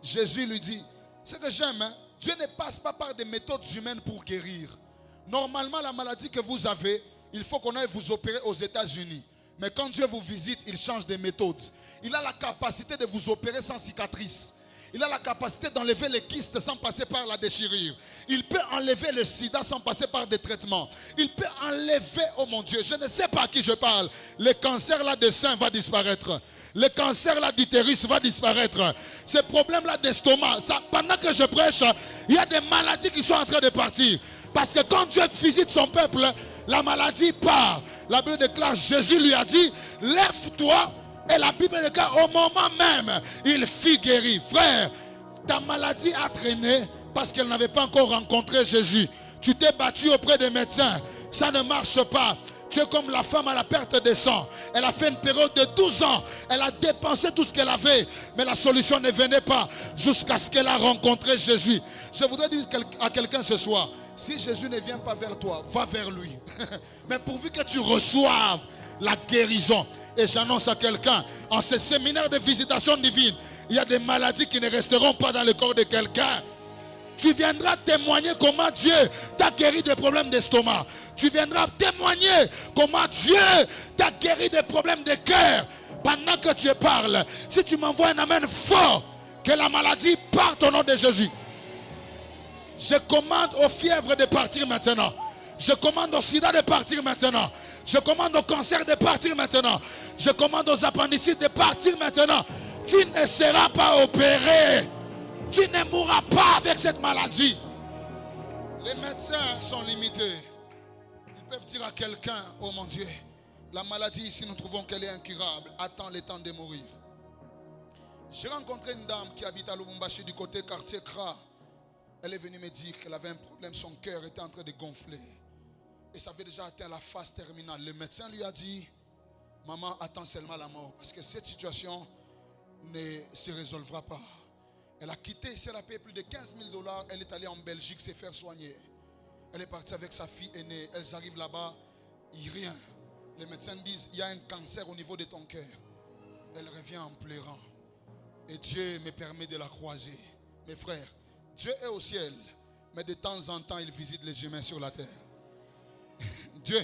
Jésus lui dit, ce que j'aime, Dieu ne passe pas par des méthodes humaines pour guérir. Normalement, la maladie que vous avez, il faut qu'on aille vous opérer aux États-Unis. Mais quand Dieu vous visite, il change de méthode. Il a la capacité de vous opérer sans cicatrice. Il a la capacité d'enlever les kystes sans passer par la déchirure. Il peut enlever le sida sans passer par des traitements. Il peut enlever, oh mon Dieu, je ne sais pas à qui je parle. Le cancer là de sein va disparaître. Le cancer là d'utérus va disparaître. Ce problème là d'estomac, pendant que je prêche, il y a des maladies qui sont en train de partir. Parce que quand Dieu visite son peuple, la maladie part. La Bible déclare, Jésus lui a dit, lève-toi. Et la Bible déclare, au moment même, il fut guéri. Frère, ta maladie a traîné parce qu'elle n'avait pas encore rencontré Jésus. Tu t'es battu auprès des médecins. Ça ne marche pas. Tu es comme la femme à la perte de sang. Elle a fait une période de 12 ans. Elle a dépensé tout ce qu'elle avait. Mais la solution ne venait pas jusqu'à ce qu'elle a rencontré Jésus. Je voudrais dire à quelqu'un ce soir, si Jésus ne vient pas vers toi, va vers lui. Mais pourvu que tu reçoives la guérison. Et j'annonce à quelqu'un, en ce séminaire de visitation divine, il y a des maladies qui ne resteront pas dans le corps de quelqu'un. Tu viendras témoigner comment Dieu t'a guéri des problèmes d'estomac. Tu viendras témoigner comment Dieu t'a guéri des problèmes de cœur. Pendant que tu parles, si tu m'envoies un amen fort, que la maladie parte au nom de Jésus. Je commande aux fièvres de partir maintenant. Je commande au sida de partir maintenant. Je commande au cancer de partir maintenant. Je commande aux appendicites de partir maintenant. Tu ne seras pas opéré. Tu ne mourras pas avec cette maladie. Les médecins sont limités. Ils peuvent dire à quelqu'un, oh mon Dieu, la maladie ici, nous trouvons qu'elle est incurable. Attends le temps de mourir. J'ai rencontré une dame qui habite à Lubumbashi du côté quartier Kra. Elle est venue me dire qu'elle avait un problème, son cœur était en train de gonfler. Et ça avait déjà atteint la phase terminale. Le médecin lui a dit, maman, attends seulement la mort. Parce que cette situation ne se résolvera pas. Elle a quitté, elle a payé plus de 15 000 $. Elle est allée en Belgique se faire soigner. Elle est partie avec sa fille aînée. Elles arrivent là-bas, il n'y a rien. Les médecins disent, il y a un cancer au niveau de ton cœur. Elle revient en pleurant. Et Dieu me permet de la croiser. Mes frères, Dieu est au ciel, mais de temps en temps, il visite les humains sur la terre. Dieu,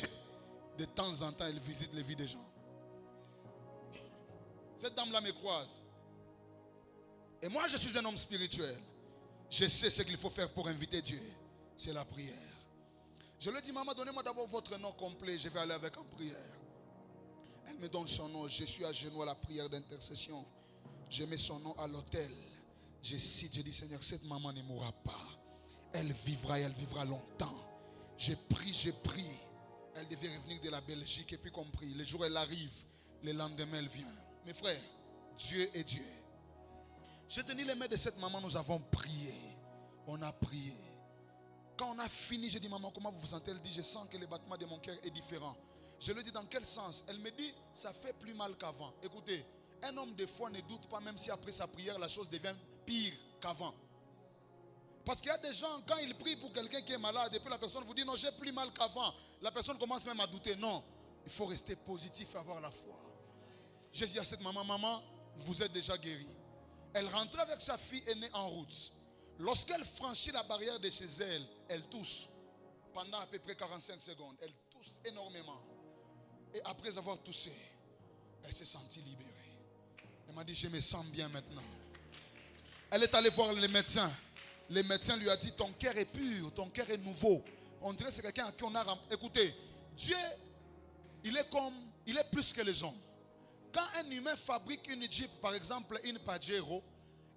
de temps en temps, il visite les vies des gens. Cette dame-là me croise. Et moi, je suis un homme spirituel. Je sais ce qu'il faut faire pour inviter Dieu. C'est la prière. Je lui dis, maman, donnez-moi d'abord votre nom complet. Je vais aller avec en prière. Elle me donne son nom. Je suis à genoux à la prière d'intercession. Je mets son nom à l'autel. Je cite, je dis, Seigneur, cette maman ne mourra pas. Elle vivra et elle vivra longtemps. Je prie. Elle devait revenir de la Belgique et puis compris. Le jour où elle arrive, le lendemain elle vient. Mes frères, Dieu est Dieu. J'ai tenu les mains de cette maman, nous avons prié. On a prié. Quand on a fini, j'ai dit, maman, comment vous vous sentez? Elle dit, je sens que le battement de mon cœur est différent. Je lui ai dit, dans quel sens? Elle me dit, ça fait plus mal qu'avant. Écoutez, un homme de foi ne doute pas, même si après sa prière, la chose devient pire qu'avant. Parce qu'il y a des gens, quand ils prient pour quelqu'un qui est malade, et puis la personne vous dit non, j'ai plus mal qu'avant. La personne commence même à douter. Non, il faut rester positif et avoir la foi. J'ai dit à cette maman, maman, vous êtes déjà guérie. Elle rentrait avec sa fille aînée en route. Lorsqu'elle franchit la barrière de chez elle, elle tousse. Pendant à peu près 45 secondes, elle tousse énormément. Et après avoir toussé, elle s'est sentie libérée. Elle m'a dit, je me sens bien maintenant. Elle est allée voir les médecins. Le médecin lui a dit, ton cœur est pur, ton cœur est nouveau. On dirait que c'est quelqu'un à qui on a... Écoutez, Dieu, il est plus que les hommes. Quand un humain fabrique une Jeep, par exemple une Pajero,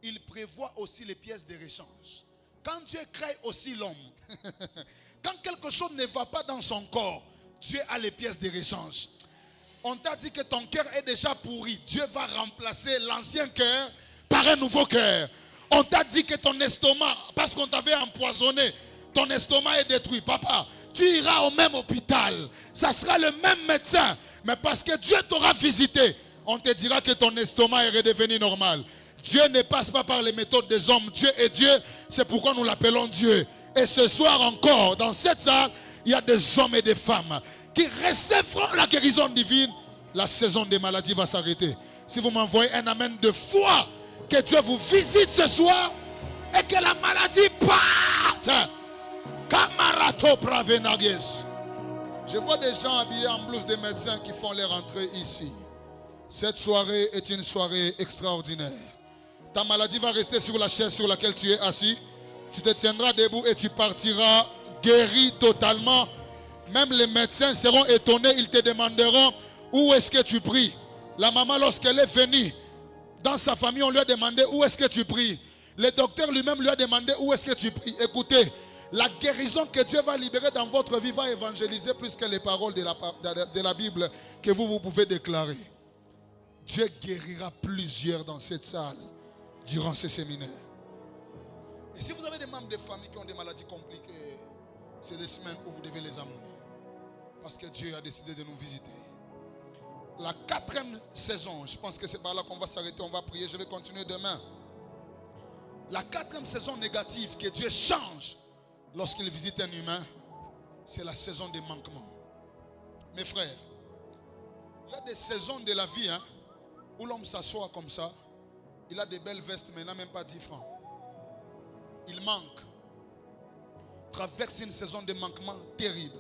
il prévoit aussi les pièces de rechange. Quand Dieu crée aussi l'homme, quand quelque chose ne va pas dans son corps, Dieu a les pièces de rechange. On t'a dit que ton cœur est déjà pourri. Dieu va remplacer l'ancien cœur par un nouveau cœur. On t'a dit que ton estomac, parce qu'on t'avait empoisonné, ton estomac est détruit. Papa, tu iras au même hôpital. Ça sera le même médecin. Mais parce que Dieu t'aura visité, on te dira que ton estomac est redevenu normal. Dieu ne passe pas par les méthodes des hommes. Dieu est Dieu. C'est pourquoi nous l'appelons Dieu. Et ce soir encore, dans cette salle, il y a des hommes et des femmes qui recevront la guérison divine. La saison des maladies va s'arrêter. Si vous m'envoyez un amen de foi, que Dieu vous visite ce soir et que la maladie parte. Kamarato Pravenages. Je vois des gens habillés en blouse de médecins qui font leur entrée ici. Cette soirée est une soirée extraordinaire. Ta maladie va rester sur la chaise sur laquelle tu es assis. Tu te tiendras debout et tu partiras guéri totalement. Même les médecins seront étonnés. Ils te demanderont où est-ce que tu pries. La maman, lorsqu'elle est venue, dans sa famille, on lui a demandé où est-ce que tu pries. Le docteur lui-même lui a demandé où est-ce que tu pries. Écoutez, la guérison que Dieu va libérer dans votre vie va évangéliser plus que les paroles de la Bible que vous pouvez déclarer. Dieu guérira plusieurs dans cette salle durant ce séminaire. Et si vous avez des membres de famille qui ont des maladies compliquées, c'est des semaines où vous devez les amener. Parce que Dieu a décidé de nous visiter. La 4e saison, je pense que c'est par là qu'on va s'arrêter, on va prier, je vais continuer demain. La 4e saison négative que Dieu change lorsqu'il visite un humain, c'est la saison des manquements. Mes frères, il y a des saisons de la vie où l'homme s'assoit comme ça, il a des belles vestes mais il n'a même pas 10 francs. Il manque. Traverse une saison de manquement terrible.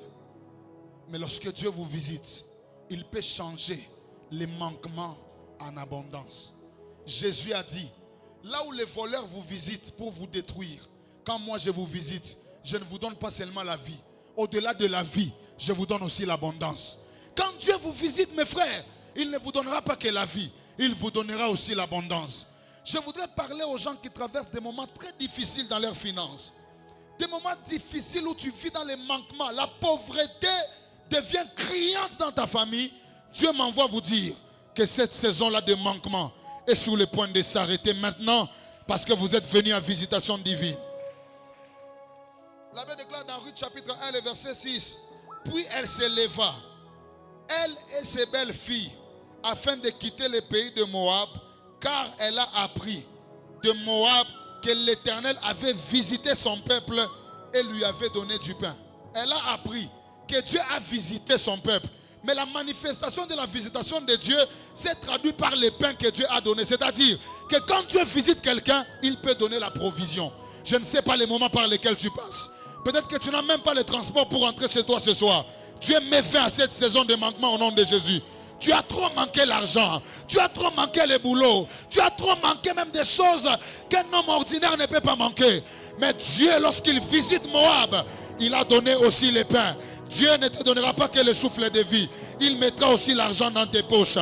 Mais lorsque Dieu vous visite, il peut changer les manquements en abondance. Jésus a dit, là où les voleurs vous visitent pour vous détruire, quand moi je vous visite, je ne vous donne pas seulement la vie. Au-delà de la vie, je vous donne aussi l'abondance. Quand Dieu vous visite, mes frères, il ne vous donnera pas que la vie, il vous donnera aussi l'abondance. Je voudrais parler aux gens qui traversent des moments très difficiles dans leurs finances. Des moments difficiles où tu vis dans les manquements. La pauvreté devient criante dans ta famille. Dieu m'envoie vous dire que cette saison-là de manquement est sur le point de s'arrêter maintenant parce que vous êtes venus à visitation divine. La Bible déclare dans Ruth chapitre 1, le verset 6. Puis elle se leva, elle et ses belles filles, afin de quitter le pays de Moab, car elle a appris de Moab que l'Éternel avait visité son peuple et lui avait donné du pain. Elle a appris que Dieu a visité son peuple. Mais la manifestation de la visitation de Dieu s'est traduite par les pains que Dieu a donnés. C'est-à-dire que quand Dieu visite quelqu'un, il peut donner la provision. Je ne sais pas les moments par lesquels tu passes. Peut-être que tu n'as même pas le transport pour rentrer chez toi ce soir. Dieu met fin à cette saison de manquement au nom de Jésus. Tu as trop manqué l'argent. Tu as trop manqué les boulots. Tu as trop manqué même des choses qu'un homme ordinaire ne peut pas manquer. Mais Dieu, lorsqu'il visite Moab, il a donné aussi les pains. Dieu ne te donnera pas que le souffle de vie. Il mettra aussi l'argent dans tes poches.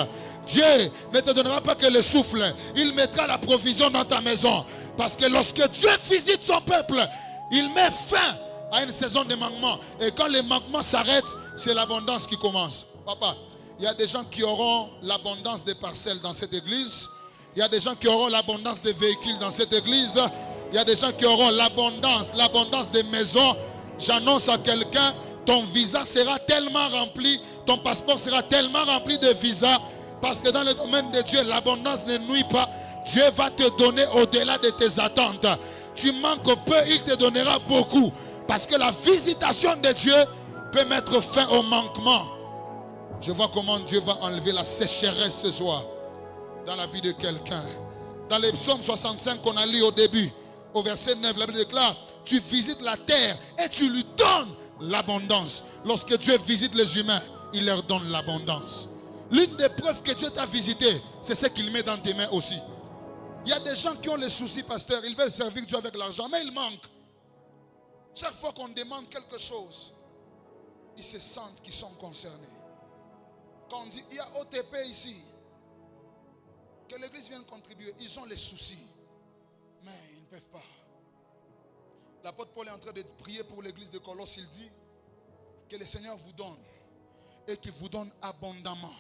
Dieu ne te donnera pas que le souffle. Il mettra la provision dans ta maison. Parce que lorsque Dieu visite son peuple, il met fin à une saison de manquement. Et quand les manquements s'arrêtent, c'est l'abondance qui commence. Papa, il y a des gens qui auront l'abondance des parcelles dans cette église. Il y a des gens qui auront l'abondance des véhicules dans cette église. Il y a des gens qui auront l'abondance des maisons. J'annonce à quelqu'un, ton visa sera tellement rempli, ton passeport sera tellement rempli de visas, parce que dans le domaine de Dieu, l'abondance ne nuit pas. Dieu va te donner au-delà de tes attentes. Tu manques peu, il te donnera beaucoup. Parce que la visitation de Dieu peut mettre fin au manquement. Je vois comment Dieu va enlever la sécheresse ce soir dans la vie de quelqu'un. Dans les psaumes 65 qu'on a lu au début, au verset 9, la Bible déclare: tu visites la terre et tu lui donnes l'abondance. Lorsque Dieu visite les humains, il leur donne l'abondance. L'une des preuves que Dieu t'a visité, c'est ce qu'il met dans tes mains aussi. Il y a des gens qui ont les soucis, pasteur. Ils veulent servir Dieu avec l'argent, mais il manque. Chaque fois qu'on demande quelque chose, ils se sentent qu'ils sont concernés. Quand on dit, il y a OTP ici, que l'église vienne contribuer, ils ont les soucis, mais ils ne peuvent pas. L'apôtre Paul est en train de prier pour l'église de Colosse. Il dit que le Seigneur vous donne et qu'il vous donne abondamment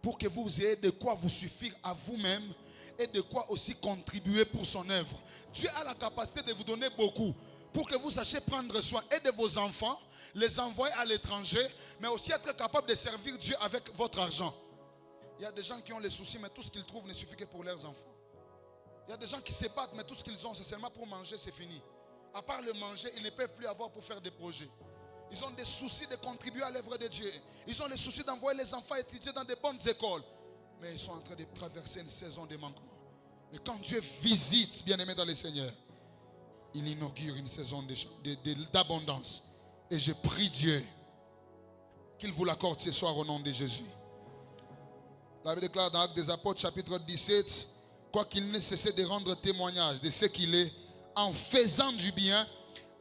pour que vous ayez de quoi vous suffire à vous-même et de quoi aussi contribuer pour son œuvre. Dieu a la capacité de vous donner beaucoup pour que vous sachiez prendre soin et de vos enfants, les envoyer à l'étranger, mais aussi être capable de servir Dieu avec votre argent. Il y a des gens qui ont les soucis, mais tout ce qu'ils trouvent ne suffit que pour leurs enfants. Il y a des gens qui se battent, mais tout ce qu'ils ont, c'est seulement pour manger, c'est fini. À part le manger, ils ne peuvent plus avoir pour faire des projets. Ils ont des soucis de contribuer à l'œuvre de Dieu. Ils ont les soucis d'envoyer les enfants étudier dans des bonnes écoles. Mais ils sont en train de traverser une saison de manquement. Et quand Dieu visite, bien-aimés dans le Seigneur, il inaugure une saison d'abondance. Et je prie Dieu qu'il vous l'accorde ce soir au nom de Jésus. La Bible déclare dans Actes des Apôtres, chapitre 17, quoiqu'il n'ait cessé de rendre témoignage de ce qu'il est, en faisant du bien,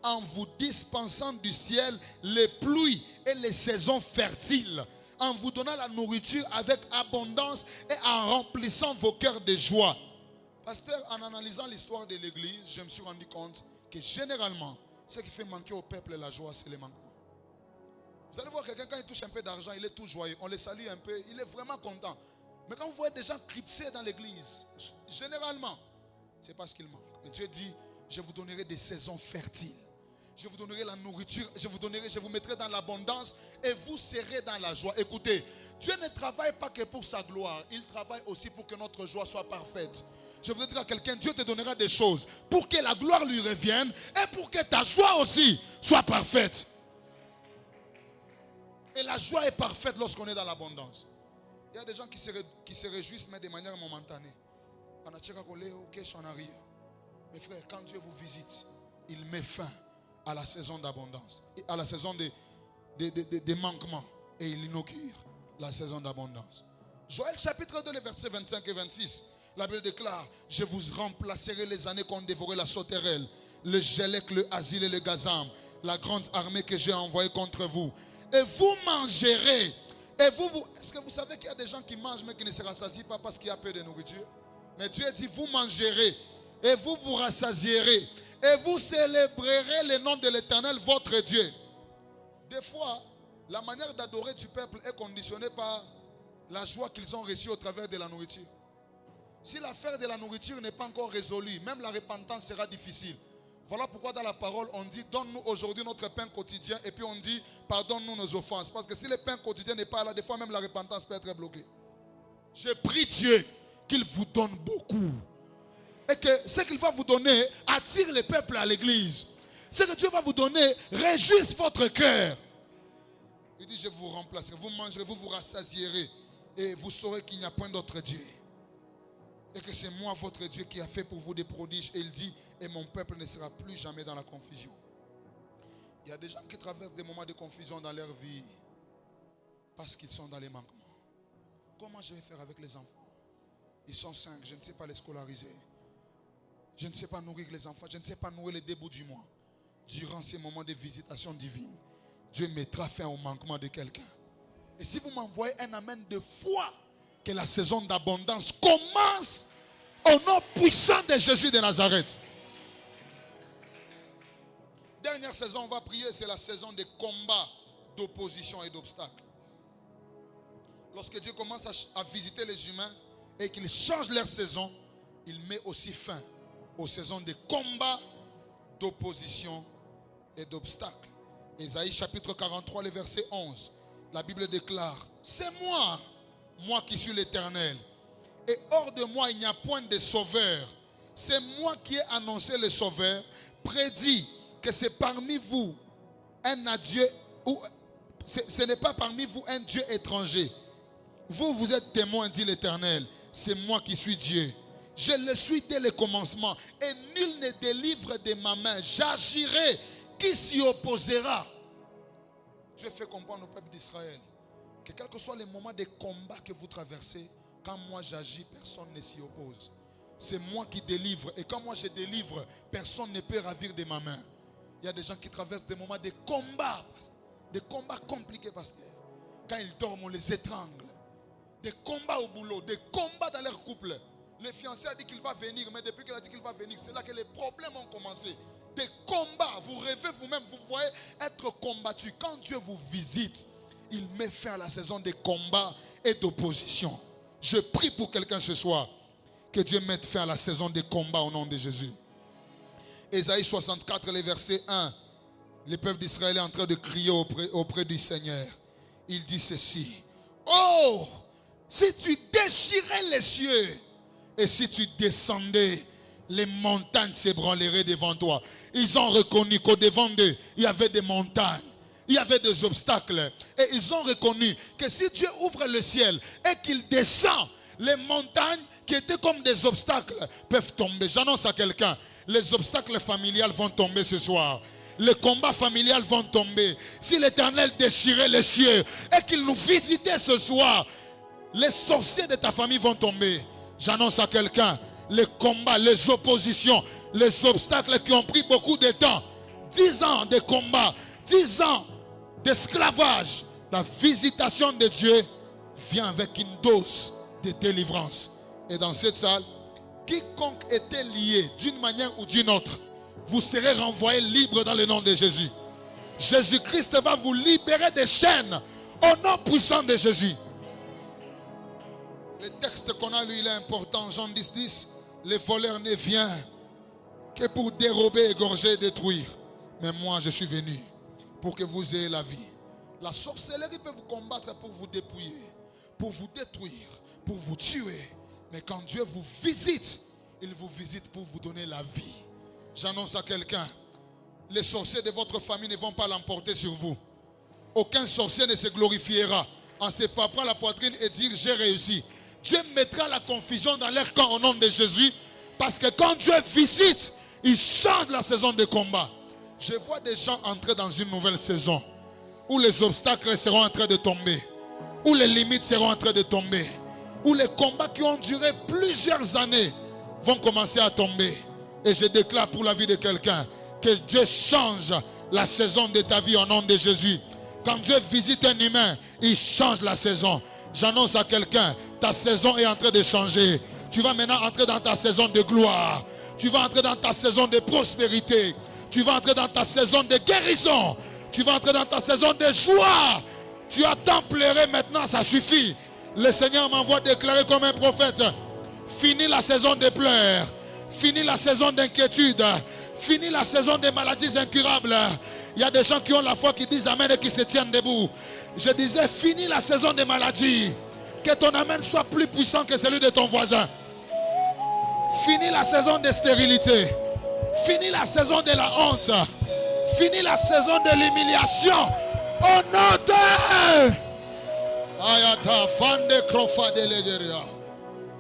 en vous dispensant du ciel les pluies et les saisons fertiles, en vous donnant la nourriture avec abondance et en remplissant vos cœurs de joie. Pasteur, en analysant l'histoire de l'église, je me suis rendu compte que généralement, ce qui fait manquer au peuple la joie, c'est le manquement. Vous allez voir quelqu'un, quand il touche un peu d'argent, il est tout joyeux. On le salue un peu, il est vraiment content. Mais quand vous voyez des gens clipsés dans l'église, généralement, c'est parce qu'il manque. Mais Dieu dit, je vous donnerai des saisons fertiles. Je vous donnerai la nourriture, je vous mettrai dans l'abondance et vous serez dans la joie. Écoutez, Dieu ne travaille pas que pour sa gloire, il travaille aussi pour que notre joie soit parfaite. Je voudrais dire à quelqu'un, Dieu te donnera des choses pour que la gloire lui revienne et pour que ta joie aussi soit parfaite. Et la joie est parfaite lorsqu'on est dans l'abondance. Il y a des gens qui se réjouissent, mais de manière momentanée. Mes frères, quand Dieu vous visite, il met fin à la saison d'abondance, à la saison de manquement, et il inaugure la saison d'abondance. Joël chapitre 2, les versets 25 et 26, la Bible déclare: je vous remplacerai les années qu'ont dévoré la sauterelle, le gélec, le asile et le gazam, la grande armée que j'ai envoyée contre vous. Et vous mangerez. Et vous, est-ce que vous savez qu'il y a des gens qui mangent mais qui ne se rassasient pas parce qu'il y a peu de nourriture? Mais Dieu dit, vous mangerez et vous vous rassasierez et vous célébrerez le nom de l'Éternel votre Dieu. Des fois, la manière d'adorer du peuple est conditionnée par la joie qu'ils ont reçue au travers de la nourriture. Si l'affaire de la nourriture n'est pas encore résolue, même la repentance sera difficile. Voilà pourquoi dans la parole on dit, donne-nous aujourd'hui notre pain quotidien, et puis on dit, pardonne-nous nos offenses. Parce que si le pain quotidien n'est pas là, des fois même la repentance peut être bloquée. Je prie Dieu qu'il vous donne beaucoup. Et que ce qu'il va vous donner attire le peuple à l'église. Ce que Dieu va vous donner réjouisse votre cœur. Il dit, je vous remplacerai, vous mangerez, vous vous rassasierez, et vous saurez qu'il n'y a point d'autre Dieu. Et que c'est moi, votre Dieu, qui a fait pour vous des prodiges. Et il dit, et mon peuple ne sera plus jamais dans la confusion. Il y a des gens qui traversent des moments de confusion dans leur vie parce qu'ils sont dans les manquements. Comment je vais faire avec les enfants? Ils sont 5, je ne sais pas les scolariser. Je ne sais pas nourrir les enfants, je ne sais pas nourrir les débuts du mois. Durant ces moments de visitation divine, Dieu mettra fin au manquement de quelqu'un. Et si vous m'envoyez un amen de foi, que la saison d'abondance commence au nom puissant de Jésus de Nazareth. Dernière saison, on va prier, c'est la saison de combat, d'opposition et d'obstacles. Lorsque Dieu commence à visiter les humains et qu'il change leur saison, il met aussi fin aux saisons de combat, d'opposition et d'obstacles. Ésaïe chapitre 43, le verset 11, la Bible déclare, c'est moi qui suis l'Éternel, et hors de moi il n'y a point de sauveur. C'est moi qui ai annoncé le Sauveur, prédit que c'est parmi vous un adieu, ou ce n'est pas parmi vous un Dieu étranger. Vous, vous êtes témoins, dit l'Éternel. C'est moi qui suis Dieu. Je le suis dès le commencement. Et nul ne délivre de ma main. J'agirai. Qui s'y opposera? Dieu fait comprendre au peuple d'Israël que quel que soit le moment de combat que vous traversez, quand moi j'agis, personne ne s'y oppose. C'est moi qui délivre. Et quand moi je délivre, personne ne peut ravir de ma main. Il y a des gens qui traversent des moments de combat. Des combats compliqués, pasteur. Quand ils dorment, on les étrangle. Des combats au boulot, des combats dans leur couple. Le fiancé a dit qu'il va venir, mais depuis qu'il a dit qu'il va venir, c'est là que les problèmes ont commencé. Des combats, vous rêvez vous-même, vous voyez être combattu. Quand Dieu vous visite, il met fin à la saison des combats et d'opposition. Je prie pour quelqu'un ce soir, que Dieu mette fin à la saison des combats au nom de Jésus. Ésaïe 64, les versets 1. Le peuple d'Israël est en train de crier auprès du Seigneur. Il dit ceci. Oh, si tu déchirais les cieux et si tu descendais, les montagnes s'ébranleraient devant toi. Ils ont reconnu qu'au-devant d'eux, il y avait des montagnes. Il y avait des obstacles. Et ils ont reconnu que si Dieu ouvre le ciel et qu'il descend, les montagnes qui étaient comme des obstacles peuvent tomber. J'annonce à quelqu'un, les obstacles familiales vont tomber ce soir. Les combats familiales vont tomber. Si l'Éternel déchirait les cieux et qu'il nous visitait ce soir, les sorciers de ta famille vont tomber. J'annonce à quelqu'un, les combats, les oppositions, les obstacles qui ont pris beaucoup de temps, 10 ans de combat, 10 ans d'esclavage, la visitation de Dieu vient avec une dose de délivrance. Et dans cette salle, quiconque était lié d'une manière ou d'une autre, vous serez renvoyé libre dans le nom de Jésus. Jésus-Christ va vous libérer des chaînes au nom puissant de Jésus. Le texte qu'on a lu, il est important. Jean 10, 10. Le voleur ne vient que pour dérober, égorger et détruire. Mais moi, je suis venu pour que vous ayez la vie. La sorcellerie peut vous combattre pour vous dépouiller, pour vous détruire, pour vous tuer. Mais quand Dieu vous visite, il vous visite pour vous donner la vie. J'annonce à quelqu'un, les sorciers de votre famille ne vont pas l'emporter sur vous. Aucun sorcier ne se glorifiera en se frappant la poitrine et dire j'ai réussi. Dieu mettra la confusion dans leur camp au nom de Jésus. Parce que quand Dieu visite, il change la saison de combat. Je vois des gens entrer dans une nouvelle saison où les obstacles seront en train de tomber, où les limites seront en train de tomber, où les combats qui ont duré plusieurs années vont commencer à tomber. Et je déclare pour la vie de quelqu'un que Dieu change la saison de ta vie au nom de Jésus. Quand Dieu visite un humain, il change la saison. J'annonce à quelqu'un, ta saison est en train de changer. Tu vas maintenant entrer dans ta saison de gloire. Tu vas entrer dans ta saison de prospérité. Tu vas entrer dans ta saison de guérison. Tu vas entrer dans ta saison de joie. Tu as tant pleuré maintenant, ça suffit. Le Seigneur m'envoie déclarer comme un prophète. Fini la saison de pleurs. Fini la saison d'inquiétude. Fini la saison des maladies incurables. Il y a des gens qui ont la foi, qui disent amen et qui se tiennent debout. Je disais, fini la saison des maladies. Que ton amen soit plus puissant que celui de ton voisin. Fini la saison de stérilité. Fini la saison de la honte. Fini la saison de l'humiliation. Au nom de Ayata Fande Krofa de Legeria.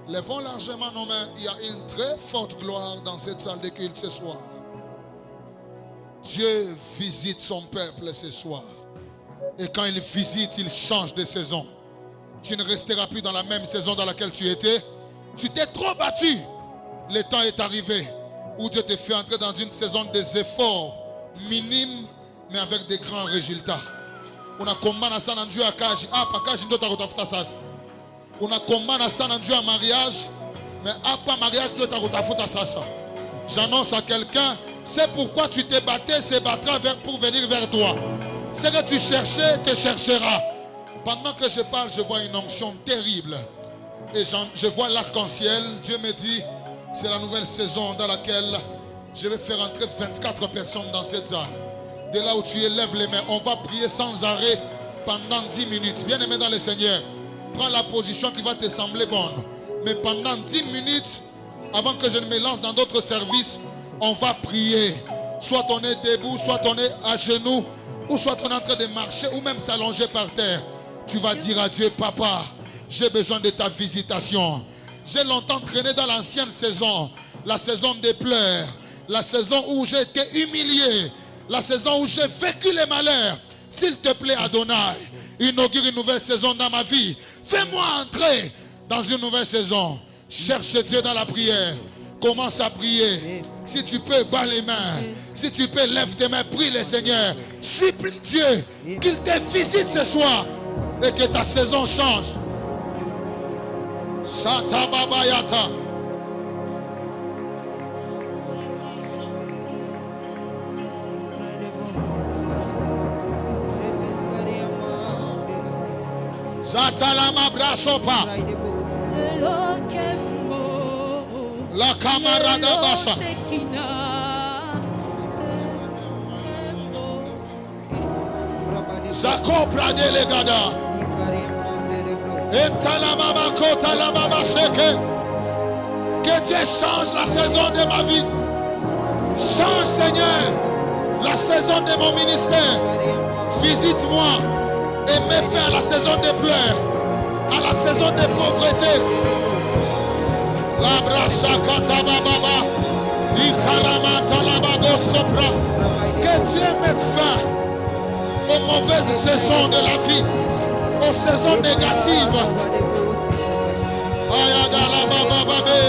Levons largement nos mains. Il y a une très forte gloire dans cette salle de culte ce soir. Dieu visite son peuple ce soir. Et quand il visite, il change de saison. Tu ne resteras plus dans la même saison dans laquelle tu étais. Tu t'es trop battu. Le temps est arrivé où Dieu te fait entrer dans une saison des efforts minimes, mais avec des grands résultats. On a combat na sana Dieu à kaji. Ah, pas kaji ndo takotafuta sasa. On a combat na sana Dieu à mariage, mais ah, pas mariage ndo takotafuta sasa. J'annonce à quelqu'un, c'est pourquoi tu t'es battu, se battra pour venir vers toi. Ce que tu cherchais, te cherchera. Pendant que je parle, je vois une onction terrible. Et je vois l'arc-en-ciel. Dieu me dit, c'est la nouvelle saison dans laquelle je vais faire entrer 24 personnes dans cette salle. De là où tu élèves les mains, on va prier sans arrêt pendant 10 minutes. Bien aimé dans le Seigneur, prends la position qui va te sembler bonne. Mais pendant 10 minutes, Avant que je ne me lance dans d'autres services, on va prier. Soit on est debout, soit on est à genoux, ou soit on est en train de marcher, ou même s'allonger par terre. Tu vas dire à Dieu, Papa, j'ai besoin de ta visitation. J'ai longtemps traîné dans l'ancienne saison, la saison des pleurs, la saison où j'ai été humilié, la saison où j'ai vécu les malheurs. S'il te plaît, Adonai, inaugure une nouvelle saison dans ma vie. Fais-moi entrer dans une nouvelle saison. Cherche Dieu dans la prière. Commence à prier. Si tu peux, bats les mains. Si tu peux, lève tes mains, prie le Seigneur. Supplie Dieu qu'il te visite ce soir et que ta saison change. Sata Babayata. Zatalama Brasopa. La camarada Basha. Zako Prade Legada. Entalama Kota la Baba Sheke. Que Dieu change la saison de ma vie. Change, Seigneur, la saison de mon ministère. Visite-moi et mets fin à la saison des pleurs, à la saison de pauvreté. La brachakata baba, ikaramata la bago sopra. Que Dieu mette fin aux mauvaises saisons de la vie, aux saisons négatives. Ayada la baba babe,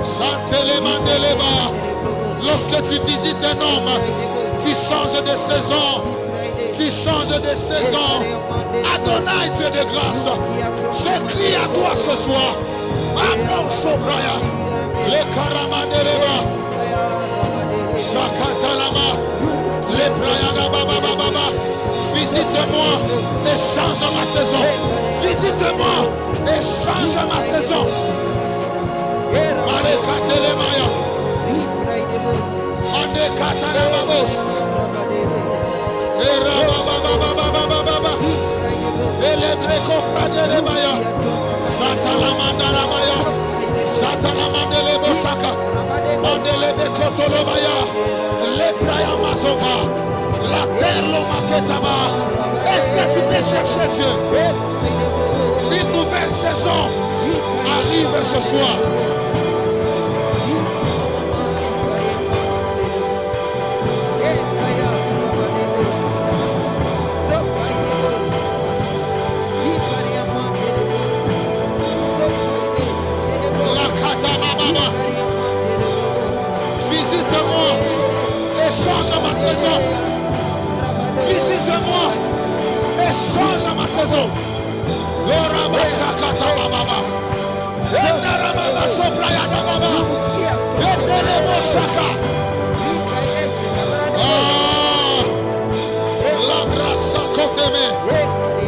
santele mandeleba. Lorsque tu visites un homme, tu changes de saison. Tu changes de saison. Adonai, Dieu de grâce, je crie à toi ce soir. Amon Sobraya, le Karamandeleba, Sakatalama, le Brayana Baba Baba. Visite-moi et change ma saison. Visite-moi et change ma saison. Alekatelemaya, Andekatalababos. Est-ce que tu peux chercher Dieu? Une nouvelle saison arrive ce soir. Visite-moi et change ma saison. Visite-moi et change ma saison.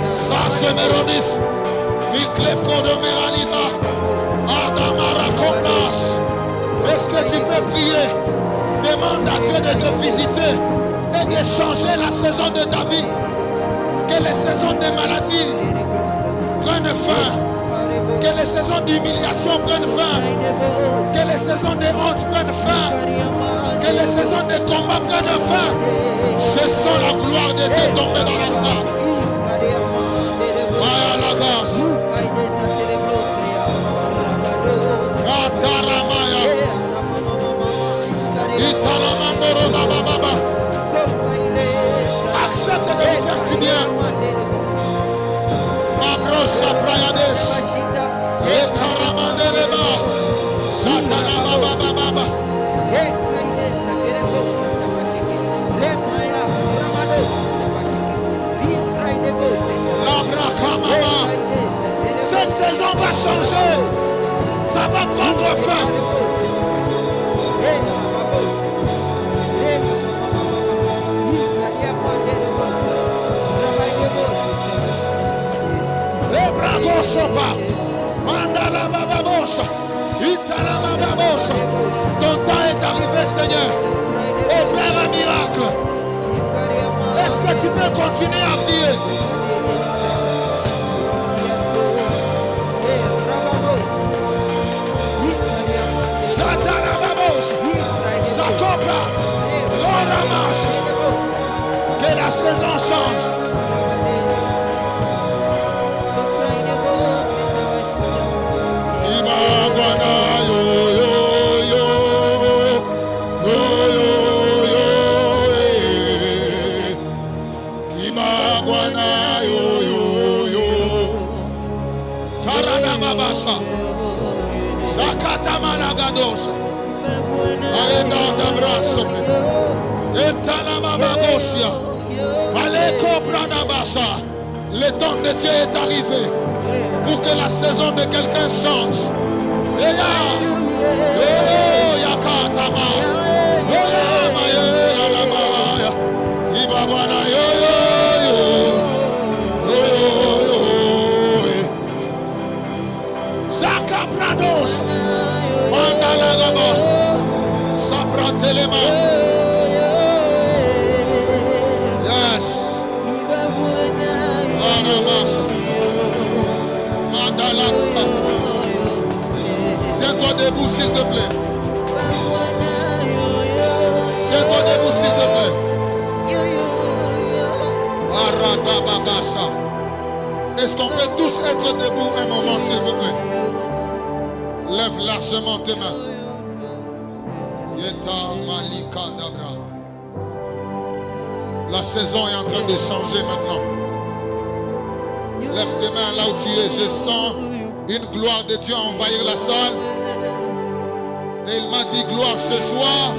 Sage Méronis, Miclefo de Méranita, Adamara Komnash. Est-ce que tu peux prier? Demande à Dieu de te visiter et de changer la saison de ta vie. Que les saisons de maladie prennent fin. Que les saisons d'humiliation prennent fin. Que les saisons de honte prennent fin. Que les saisons de combat prennent fin. Je sens la gloire de Dieu tomber dans la salle. Maya la grâce. Ataramaya. Italamandoro baba baba. Accepte de lui faire du bien. Abrosa prayadesh. Et karamandeleba. Satana baba baba baba. Cette saison va changer. Ça va prendre fin. Les bras sopa. Mandala bababosa. Itala bababosa. Ton temps est arrivé, Seigneur. Opère un miracle. Est-ce que tu peux continuer à prier? Sakopa. L'oramash. Que la saison change. Ibagwana yo yo yo. Yo yo yo. Ibagwana yo yo yo. Karada babasa. Sakata malagadosa. Aenda d'abrasso. Etalababagosia. Aleko pranabasa. Le temps de Dieu est arrivé pour que la saison de quelqu'un change. Eya. Yo yakatama. Oya mayela la maya. Ibabana yo yo yo. Yo yo yo. Zaka prados. Mandala gaba. Saprate les mains. Yes. Anamasa. Mandala gaba. Tiens-toi debout s'il te plaît. Tiens-toi debout s'il te plaît. Aradababasa. Est-ce qu'on peut tous être debout un moment s'il vous plaît? Lève largement tes mains. Yeta Malika Dabra. La saison est en train de changer maintenant. Lève tes mains là où tu es. Je sens une gloire de Dieu envahir la salle. Et il m'a dit, gloire, ce soir,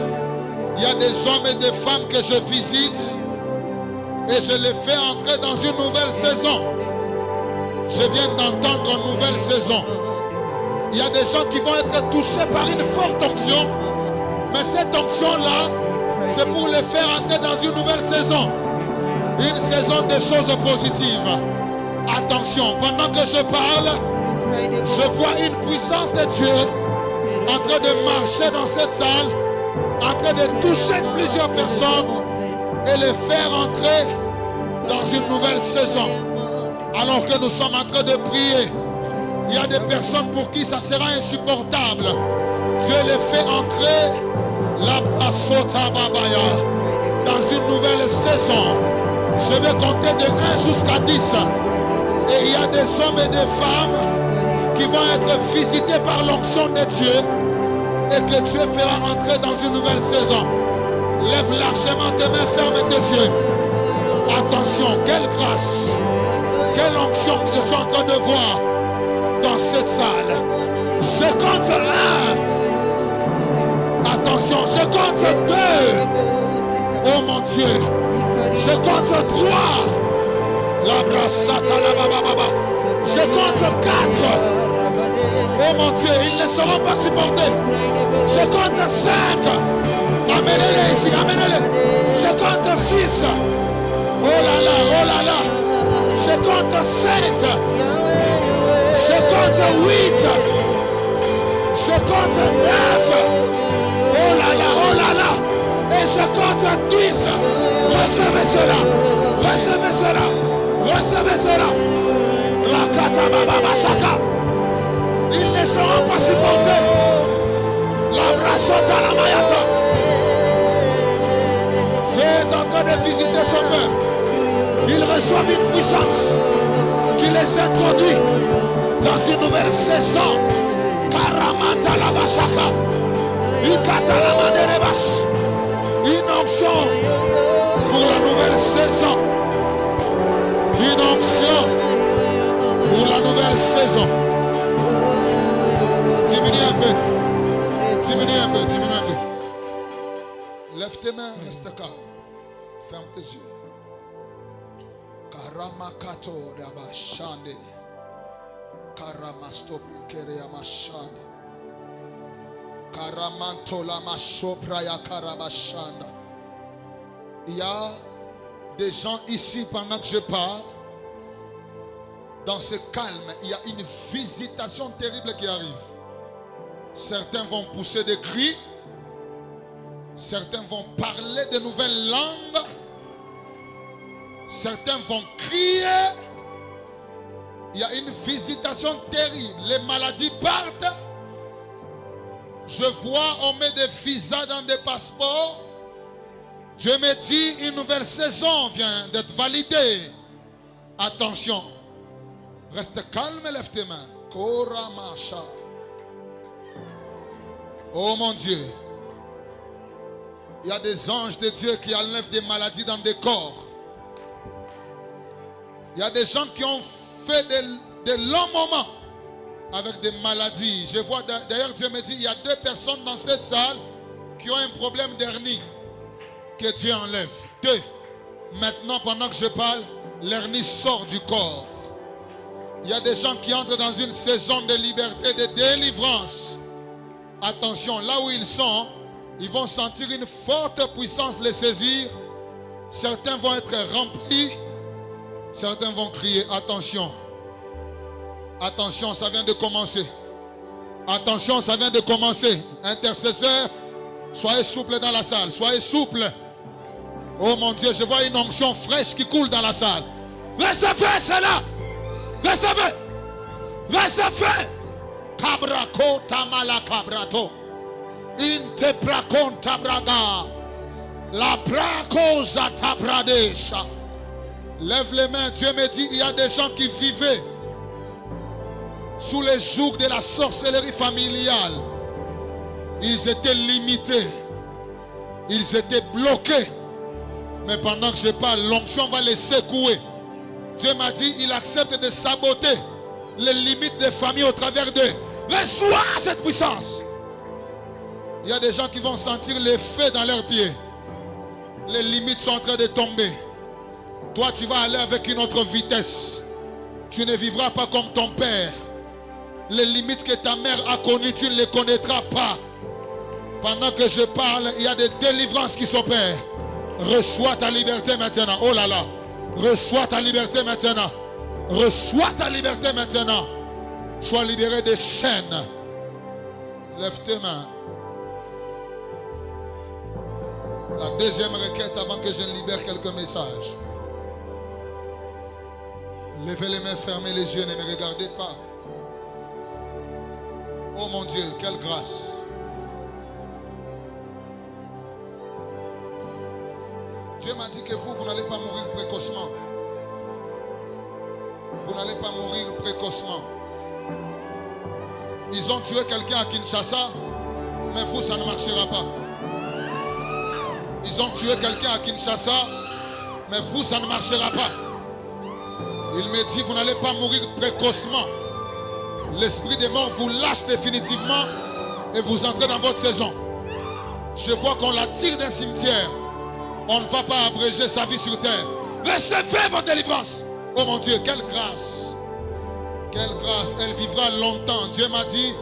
il y a des hommes et des femmes que je visite. Et je les fais entrer dans une nouvelle saison. Je viens d'entendre une nouvelle saison. Il y a des gens qui vont être touchés par une forte onction. Mais cette onction-là, c'est pour les faire entrer dans une nouvelle saison. Une saison de choses positives. Attention, pendant que je parle, je vois une puissance de Dieu en train de marcher dans cette salle, en train de toucher plusieurs personnes et les faire entrer dans une nouvelle saison. Alors que nous sommes en train de prier, il y a des personnes pour qui ça sera insupportable. Dieu les fait entrer la Brasota Babaya dans une nouvelle saison. Je vais compter de 1 jusqu'à 10. Et il y a des hommes et des femmes qui vont être visités par l'onction de Dieu et que Dieu fera entrer dans une nouvelle saison. Lève largement tes mains, ferme tes yeux. Attention, quelle grâce, quelle onction que je suis en train de voir dans cette salle. Je compte 1. Attention, je compte 2. Oh mon Dieu. Je compte 3. La brassata la baba. Je compte 4. Oh mon Dieu, ils ne seront pas supportés. Je compte 5. Amenez-les ici, amenez-les. Je compte 6. Oh là là, oh là là. Je compte 7. Je compte 8. Je compte 9. Oh là là, oh là là. Et je compte 10. Recevez cela. Recevez cela. Recevez cela. La katababa chaka. Ils ne seront pas supportés. La brassota la mayata. Dieu est en train de visiter son peuple. Ils reçoivent une puissance qui les introduit dans une nouvelle saison. Karamata la bachaka. Ikata la manderebash. Une onction pour la nouvelle saison. Une onction pour la nouvelle saison. Diminue un peu. Diminue un peu, diminue un peu. Lève tes mains, reste calme. Ferme tes yeux. Karamakato rabashande. Karamasto brekerea mashanda. Karamanto la mashopraya karabashanda. Il y a des gens ici pendant que je parle. Dans ce calme, il y a une visitation terrible qui arrive. Certains vont pousser des cris. Certains vont parler de nouvelles langues. Certains vont crier. Il y a une visitation terrible. Les maladies partent. Je vois, on met des visas dans des passeports. Dieu me dit, une nouvelle saison vient d'être validée. Attention. Reste calme et lève tes mains. Koramasha. Oh mon Dieu. Il y a des anges de Dieu qui enlèvent des maladies dans des corps. Il y a des gens qui ont fait des longs moments avec des maladies. Je vois, d'ailleurs Dieu me dit, il y a 2 personnes dans cette salle qui ont un problème d'hernie que Dieu enlève. 2. Maintenant, pendant que je parle, l'hernie sort du corps. Il y a des gens qui entrent dans une saison de liberté, de délivrance. Attention, là où ils sont, ils vont sentir une forte puissance les saisir. Certains vont être remplis. Certains vont crier, attention. Attention, ça vient de commencer. Attention, ça vient de commencer. Intercesseurs, soyez souples dans la salle. Soyez souples. Oh mon Dieu, je vois une onction fraîche qui coule dans la salle. Recevez cela. Recevez. Recevez. Cabraco tamala cabrato. Inte prakon tabraga. La prakosa tabradesha. Lève les mains. Dieu me dit, il y a des gens qui vivaient sous les jougs de la sorcellerie familiale. Ils étaient limités. Ils étaient bloqués. Mais pendant que je parle, l'onction va les secouer. Dieu m'a dit, il accepte de saboter les limites des familles au travers d'eux. Reçois cette puissance. Il y a des gens qui vont sentir les faits dans leurs pieds. Les limites sont en train de tomber. Toi, tu vas aller avec une autre vitesse. Tu ne vivras pas comme ton père. Les limites que ta mère a connues, tu ne les connaîtras pas. Pendant que je parle, il y a des délivrances qui s'opèrent. Reçois ta liberté maintenant. Oh là là. Reçois ta liberté maintenant. Reçois ta liberté maintenant. Sois libéré des chaînes. Lève tes mains. La deuxième requête avant que je ne libère quelques messages. Levez les mains, fermez les yeux, ne me regardez pas. Oh mon Dieu, quelle grâce. Dieu m'a dit que vous n'allez pas mourir précocement. Vous n'allez pas mourir précocement. Ils ont tué quelqu'un à Kinshasa, mais vous, ça ne marchera pas. Ils ont tué quelqu'un à Kinshasa, mais vous, ça ne marchera pas. Il me dit, vous n'allez pas mourir précocement. L'esprit des morts vous lâche définitivement et vous entrez dans votre saison. Je vois qu'on la tire d'un cimetière. On ne va pas abréger sa vie sur terre. Recevez votre délivrance. Oh mon Dieu, quelle grâce. Quelle grâce. Elle vivra longtemps. Dieu m'a dit,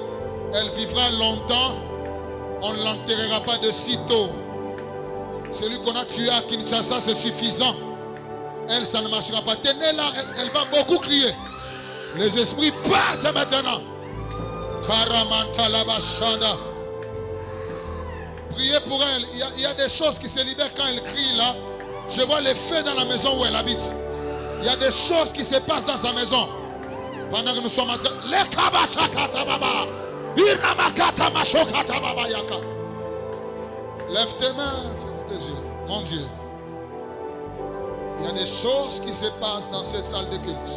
elle vivra longtemps. On ne l'enterrera pas de sitôt. Celui qu'on a tué à Kinshasa, c'est suffisant. Elle, ça ne marchera pas. Tenez-la, elle va beaucoup crier. Les esprits partent maintenant. Karamanta labashanda. Priez pour elle. Il y a des choses qui se libèrent quand elle crie là. Je vois les feux dans la maison où elle habite. Il y a des choses qui se passent dans sa maison. Pendant que nous sommes en train. Les kabashakata baba. Iramakata mashokata baba yaka. Lève tes mains, ferme tes yeux. Mon Dieu. Il y a des choses qui se passent dans cette salle de culte.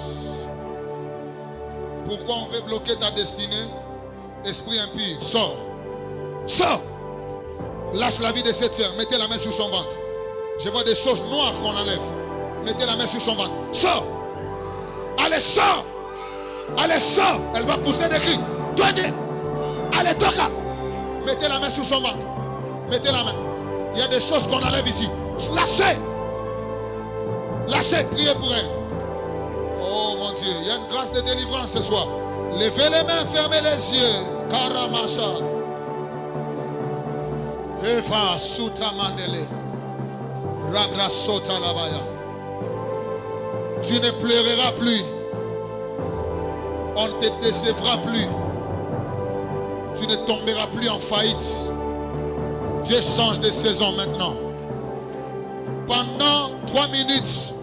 Pourquoi on veut bloquer ta destinée? Esprit impur, sors. Sors. Lâche la vie de cette sœur. Mettez la main sur son ventre. Je vois des choses noires qu'on enlève. Mettez la main sur son ventre. Sors. Allez, sors. Allez, sors. Elle va pousser des cris. Allez, toca. Mettez la main sur son ventre. Mettez la main. Il y a des choses qu'on enlève ici. Lâchez. Lâchez. Priez pour elle. Oh mon Dieu. Il y a une grâce de délivrance ce soir. Levez les mains. Fermez les yeux. Karamasha. Eva Suta Mandele. Ragra Sota Labaya. Tu ne pleureras plus. On ne te décevra plus. Tu ne tomberas plus en faillite. Dieu change de saison maintenant. Pendant 3 minutes,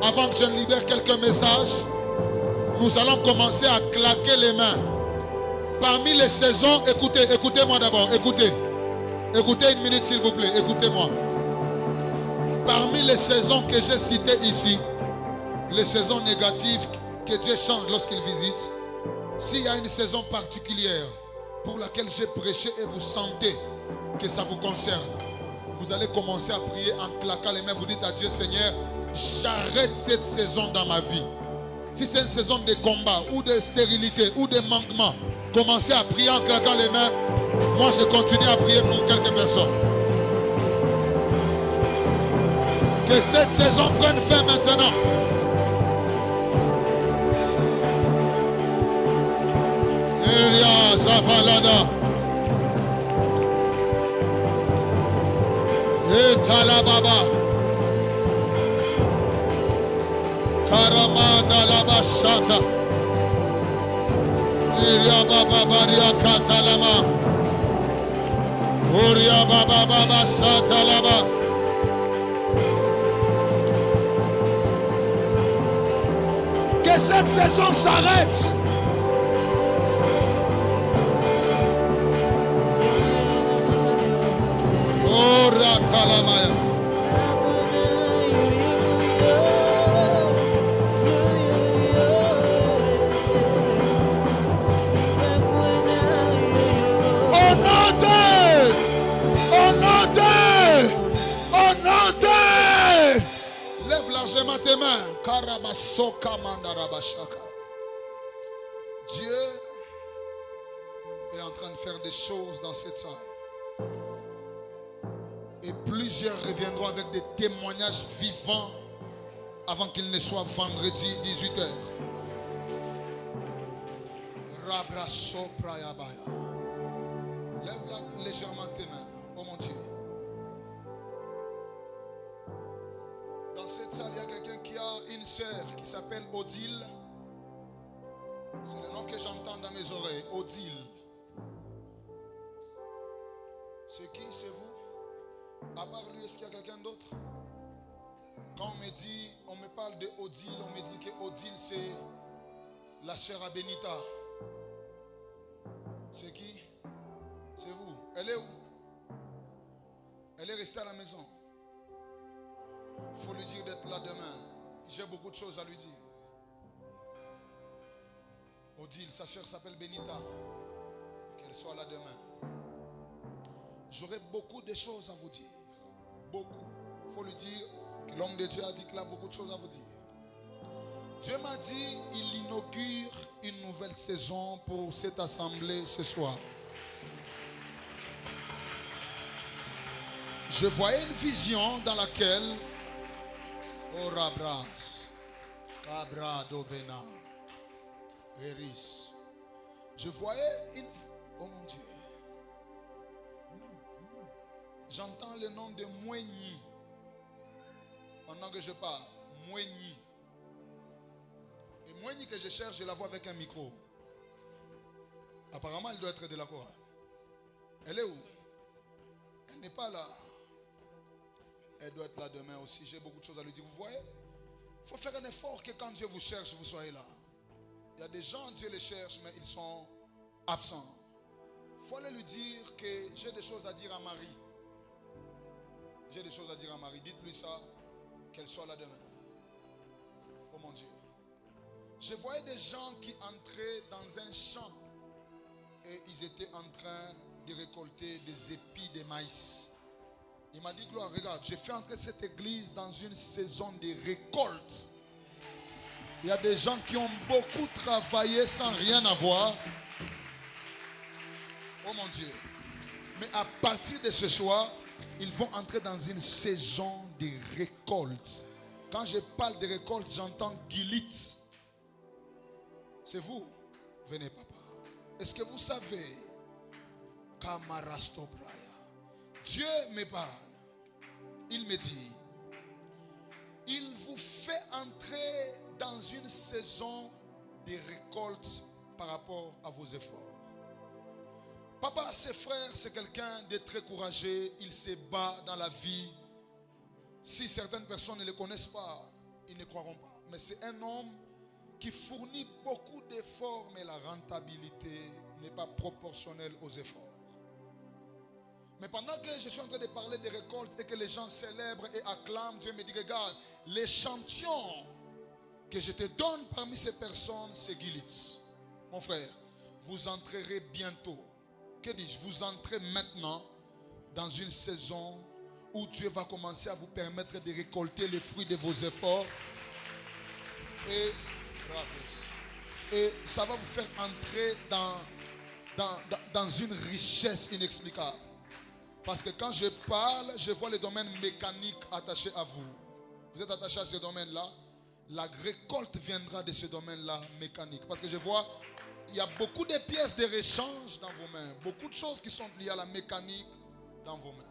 avant que je ne libère quelques messages, nous allons commencer à claquer les mains. Parmi les saisons, écoutez-moi d'abord, écoutez une minute s'il vous plaît, écoutez-moi. Parmi les saisons que j'ai citées ici, les saisons négatives que Dieu change lorsqu'il visite, s'il y a une saison particulière pour laquelle j'ai prêché et vous sentez que ça vous concerne, vous allez commencer à prier en claquant les mains. Vous dites à Dieu, Seigneur, j'arrête cette saison dans ma vie. Si c'est une saison de combat ou de stérilité ou de manquement, commencez à prier en claquant les mains. Moi, je continue à prier pour quelques personnes. Que cette saison prenne fin maintenant. Elia Zavalada. Etalababa. Karamada Labashata. Elia Baba Baria Katalama. Oria Baba Baba Satalaba. Que cette saison s'arrête. Oh, Ratalamaya. Lève largement tes mains. Karabasoka mandarabashaka. Dieu est en train de faire des choses dans cette salle. Et plusieurs reviendront avec des témoignages vivants avant qu'il ne soit vendredi 18h. Rabraso prayabaya. Lève légèrement tes mains. Oh mon Dieu. Dans cette salle, il y a quelqu'un qui a une sœur qui s'appelle Odile. C'est le nom que j'entends dans mes oreilles. Odile. C'est qui? C'est vous? À part lui, est-ce qu'il y a quelqu'un d'autre? Quand on me parle de Odile, on me dit que Odile c'est la sœur à Benita. C'est qui? C'est vous. Elle est où? Elle est restée à la maison. Il faut lui dire d'être là demain. J'ai beaucoup de choses à lui dire. Odile, sa sœur s'appelle Benita. Qu'elle soit là demain. J'aurai beaucoup de choses à vous dire. Beaucoup. Il faut lui dire que l'homme de Dieu a dit qu'il a beaucoup de choses à vous dire. Dieu m'a dit, il inaugure une nouvelle saison pour cette assemblée ce soir. Je voyais une vision dans laquelle Orabras, Cabra Dovena, Eris. Je voyais une... Oh mon Dieu. J'entends le nom de Moueni. Pendant que je parle, Moueni. Et Moueni que je cherche, je la vois avec un micro. Apparemment, elle doit être de la chorale. Elle est où? Elle n'est pas là. Elle doit être là demain aussi. J'ai beaucoup de choses à lui dire. Vous voyez? Il faut faire un effort que quand Dieu vous cherche, vous soyez là. Il y a des gens, Dieu les cherche, mais ils sont absents. Il faut aller lui dire que j'ai des choses à dire à Marie. J'ai des choses à dire à Marie. Dites-lui ça, qu'elle soit là demain. Oh mon Dieu. Je voyais des gens qui entraient dans un champ et ils étaient en train de récolter des épis de maïs. Il m'a dit, Gloire, regarde, j'ai fait entrer cette église dans une saison de récolte. Il y a des gens qui ont beaucoup travaillé sans rien avoir. Oh mon Dieu. Mais à partir de ce soir, ils vont entrer dans une saison de récolte. Quand je parle de récolte, j'entends Gilit. C'est vous? Venez, papa. Est-ce que vous savez Kamarasto Braya? Dieu me parle. Il me dit, il vous fait entrer dans une saison de récolte par rapport à vos efforts. Papa, ses frères, c'est quelqu'un de très courageux. Il se bat dans la vie. Si certaines personnes ne le connaissent pas, ils ne croiront pas. Mais c'est un homme qui fournit beaucoup d'efforts, mais la rentabilité n'est pas proportionnel aux efforts. Mais pendant que je suis en train de parler des récoltes et que les gens célèbrent et acclament, Dieu me dit, regarde, l'échantillon que je te donne parmi ces personnes, c'est Gilitz. Mon frère, vous entrerez bientôt. Que dis-je? Vous entrez maintenant dans une saison où Dieu va commencer à vous permettre de récolter les fruits de vos efforts. Et ça va vous faire entrer dans une richesse inexplicable. Parce que quand je parle, je vois les domaines mécaniques attachés à vous. Vous êtes attaché à ce domaine-là. La récolte viendra de ce domaine-là mécanique. Parce que je vois, il y a beaucoup de pièces de rechange dans vos mains. Beaucoup de choses qui sont liées à la mécanique dans vos mains.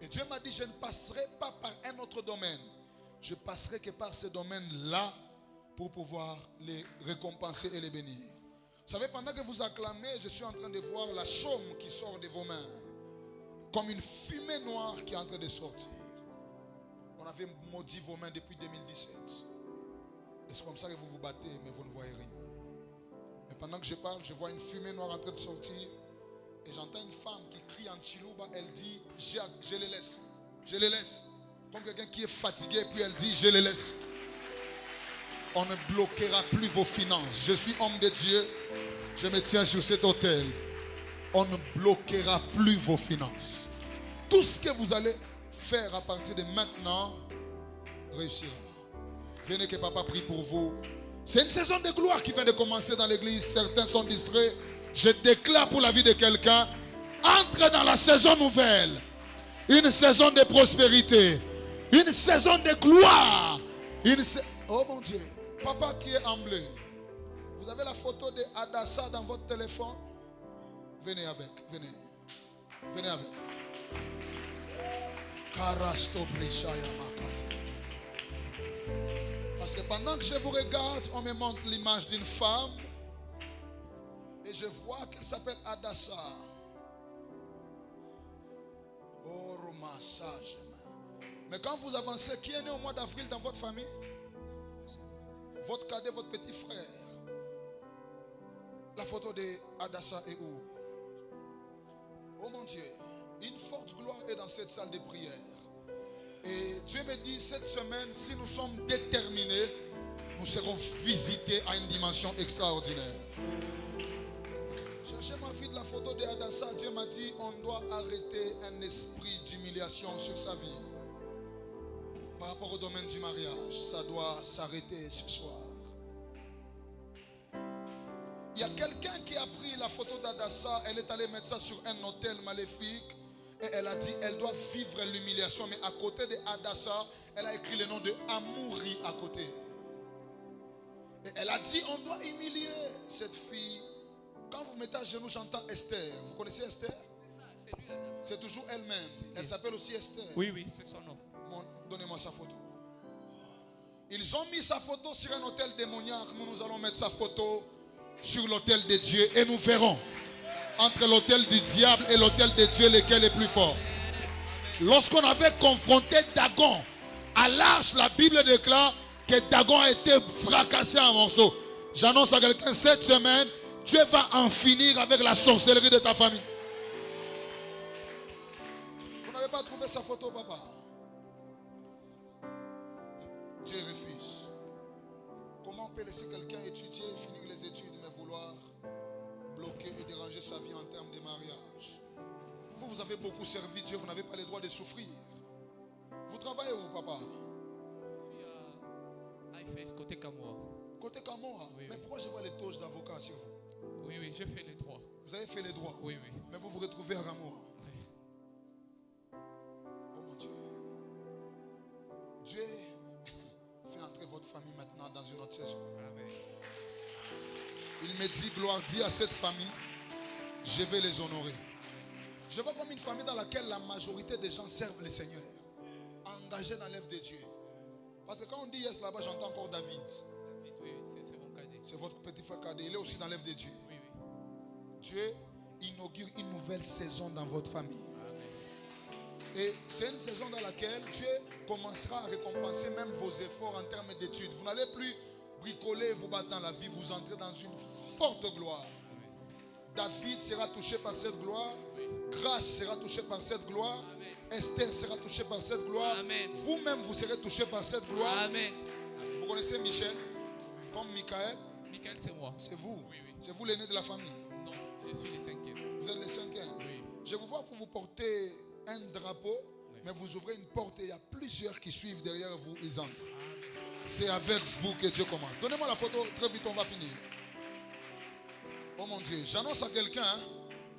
Et Dieu m'a dit, je ne passerai pas par un autre domaine. Je passerai que par ce domaine-là pour pouvoir les récompenser et les bénir. Vous savez, pendant que vous acclamez, je suis en train de voir la chaume qui sort de vos mains. Comme une fumée noire qui est en train de sortir. On avait maudit vos mains depuis 2017. Et c'est comme ça que vous vous battez, mais vous ne voyez rien. Mais pendant que je parle, je vois une fumée noire en train de sortir. Et j'entends une femme qui crie en Chiluba. Elle dit, je les laisse. Je les laisse. Comme quelqu'un qui est fatigué, et puis elle dit, je les laisse. On ne bloquera plus vos finances. Je suis homme de Dieu. Je me tiens sur cet autel. On ne bloquera plus vos finances. Tout ce que vous allez faire à partir de maintenant réussira. Venez que papa prie pour vous. C'est une saison de gloire qui vient de commencer dans l'église. Certains sont distraits. Je déclare pour la vie de quelqu'un, entre dans la saison nouvelle. Une saison de prospérité. Une saison de gloire. Oh mon Dieu. Papa qui est emblé. Vous avez la photo de Adassa dans votre téléphone? Venez avec. Venez. Venez avec. Parce que pendant que je vous regarde, on me montre l'image d'une femme. Et je vois qu'elle s'appelle Adassa. Oh, massage. Mais quand vous avancez, qui est né au mois d'avril dans votre famille? Votre cadet, votre petit frère. La photo de Adassa est où? Oh mon Dieu. Une forte gloire est dans cette salle de prière. Et Dieu me dit, cette semaine, si nous sommes déterminés, nous serons visités à une dimension extraordinaire. Cherchez ma vie de la photo de Adassa. Dieu m'a dit, on doit arrêter un esprit d'humiliation sur sa vie. Par rapport au domaine du mariage, ça doit s'arrêter ce soir. Il y a quelqu'un qui a pris la photo d'Adassa, elle est allée mettre ça sur un hôtel maléfique et elle a dit elle doit vivre l'humiliation. Mais à côté de Adassa, elle a écrit le nom de Amouri à côté. Et elle a dit on doit humilier cette fille. Quand vous mettez à genoux, j'entends Esther. Vous connaissez Esther? C'est lui Adassa. C'est toujours elle-même. Elle s'appelle aussi Esther. Oui, c'est son nom. Donnez-moi sa photo. Ils ont mis sa photo sur un hôtel démoniaque. Nous allons mettre sa photo sur l'autel de Dieu et nous verrons entre l'autel du diable et l'autel de Dieu lequel est plus fort. Lorsqu'on avait confronté Dagon à l'arche, la Bible déclare que Dagon a été fracassé en morceaux. J'annonce à quelqu'un cette semaine, Dieu va en finir avec la sorcellerie de ta famille. Vous n'avez pas trouvé sa photo, papa? Dieu refuse. Comment on peut laisser quelqu'un étudier, finir les études, mais vouloir bloquer et déranger sa vie en termes de mariage? Vous avez beaucoup servi Dieu, vous n'avez pas le droit de souffrir. Vous travaillez où, papa? Je suis à IFS, côté Kamoa. Côté Kamoa? Oui, mais pourquoi je vois les toges d'avocat sur vous? Oui, je fais les droits. Vous avez fait les droits? Oui. Mais vous vous retrouvez à Kamoa? Oui. Oh mon Dieu. Dieu fait entrer votre famille maintenant dans une autre saison. Amen. Il me dit, gloire, dis à cette famille, je vais les honorer. Je vois comme une famille dans laquelle la majorité des gens servent le Seigneur, engagés dans l'œuvre de Dieu. Parce que quand on dit yes là-bas, j'entends encore David. Oui, c'est mon cadet. C'est votre petit frère cadet, il est aussi dans l'œuvre de Dieu. Oui. Dieu inaugure une nouvelle saison dans votre famille. Amen. Et c'est une saison dans laquelle Dieu commencera à récompenser même vos efforts en termes d'études. Vous n'allez plus bricoler et vous battre dans la vie, vous entrez dans une forte gloire. David sera touché par cette gloire. Grâce sera touchée par cette gloire. Esther sera touchée par cette gloire. Amen. Vous-même, vous serez touché par cette gloire. Amen. Vous connaissez Michel, comme Michael, Michael, c'est moi. c'est vous. Oui, oui. C'est vous l'aîné de la famille. Non, je suis le 5e. Vous êtes le 5e. Oui. Je vous vois, vous portez un drapeau, mais vous ouvrez une porte et il y a plusieurs qui suivent derrière vous, ils entrent. C'est avec vous que Dieu commence. Donnez-moi la photo, très vite, on va finir. Oh mon Dieu, j'annonce à quelqu'un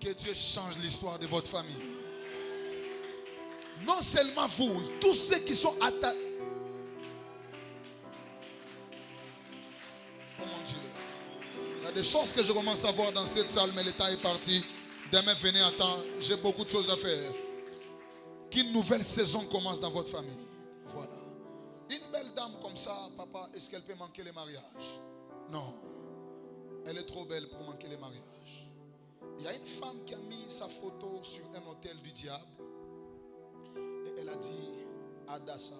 que Dieu change l'histoire de votre famille. Non seulement vous, tous ceux qui sont attachés. Oh mon Dieu. Il y a des choses que je commence à voir dans cette salle, mais le temps est parti. Demain, venez à temps. J'ai beaucoup de choses à faire. Qu'une nouvelle saison commence dans votre famille. Voilà. Une belle dame comme ça, papa, est-ce qu'elle peut manquer les mariages? Non. Elle est trop belle pour manquer les mariages. Il y a une femme qui a mis sa photo sur un hôtel du diable. Et elle a dit, Adassa,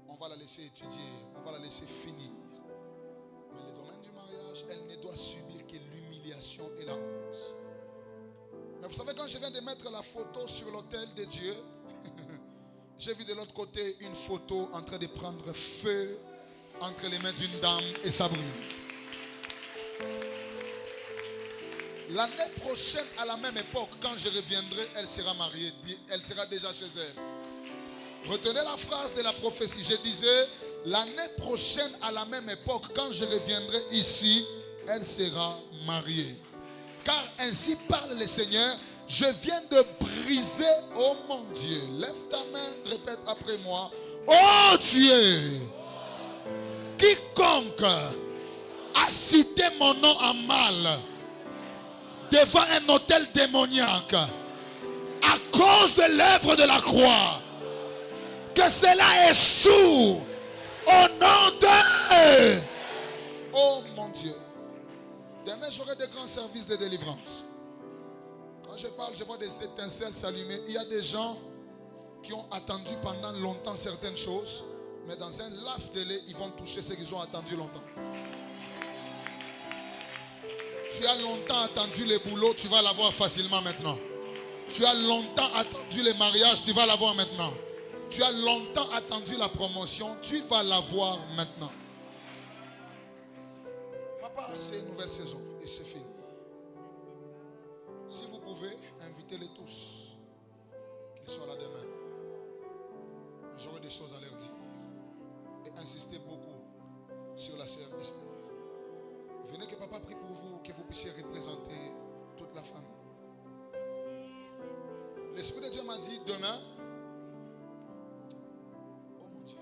on va la laisser étudier, on va la laisser finir. Mais le domaine du mariage, elle ne doit subir que l'humiliation et la honte. Mais vous savez, quand je viens de mettre la photo sur l'autel de Dieu, j'ai vu de l'autre côté une photo en train de prendre feu entre les mains d'une dame et ça brûle. L'année prochaine, à la même époque, quand je reviendrai, elle sera mariée. Elle sera déjà chez elle. Retenez la phrase de la prophétie. Je disais, l'année prochaine, à la même époque, quand je reviendrai ici, elle sera mariée. Car ainsi parle le Seigneur, je viens de briser, oh mon Dieu. Lève ta main, répète après moi. Oh Dieu, quiconque a cité mon nom en mal devant un autel démoniaque à cause de l'œuvre de la croix, que cela échoue au nom de... Oh mon Dieu. Demain j'aurai des grands services de délivrance. Quand je parle, je vois des étincelles s'allumer. Il y a des gens qui ont attendu pendant longtemps certaines choses, mais dans un laps de délai, ils vont toucher ce qu'ils ont attendu longtemps. Tu as longtemps attendu les boulots, tu vas l'avoir facilement maintenant. Tu as longtemps attendu les mariages, tu vas l'avoir maintenant. Tu as longtemps attendu la promotion, tu vas l'avoir maintenant. Papa, c'est une nouvelle saison et c'est fini. Si vous pouvez, invitez-les tous. Qu'ils soient là demain. J'aurai des choses à leur dire. Et insistez beaucoup sur la sœur Esther. Venez que papa prie pour vous, que vous puissiez représenter toute la famille. L'Esprit de Dieu m'a dit demain, oh mon Dieu,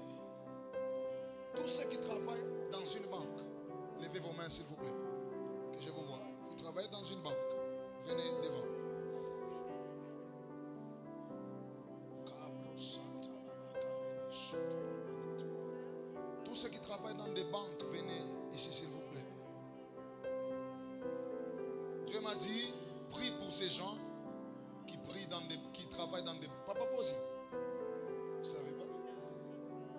tous ceux qui travaillent dans une banque, levez vos mains s'il vous plaît, que je vous vois. Vous travaillez dans une banque, venez devant. Tous ceux qui travaillent dans des banques, venez ici s'il vous plaît. Dieu m'a dit, prie pour ces gens qui travaillent dans des... Papa, vous aussi? Je ne savais pas.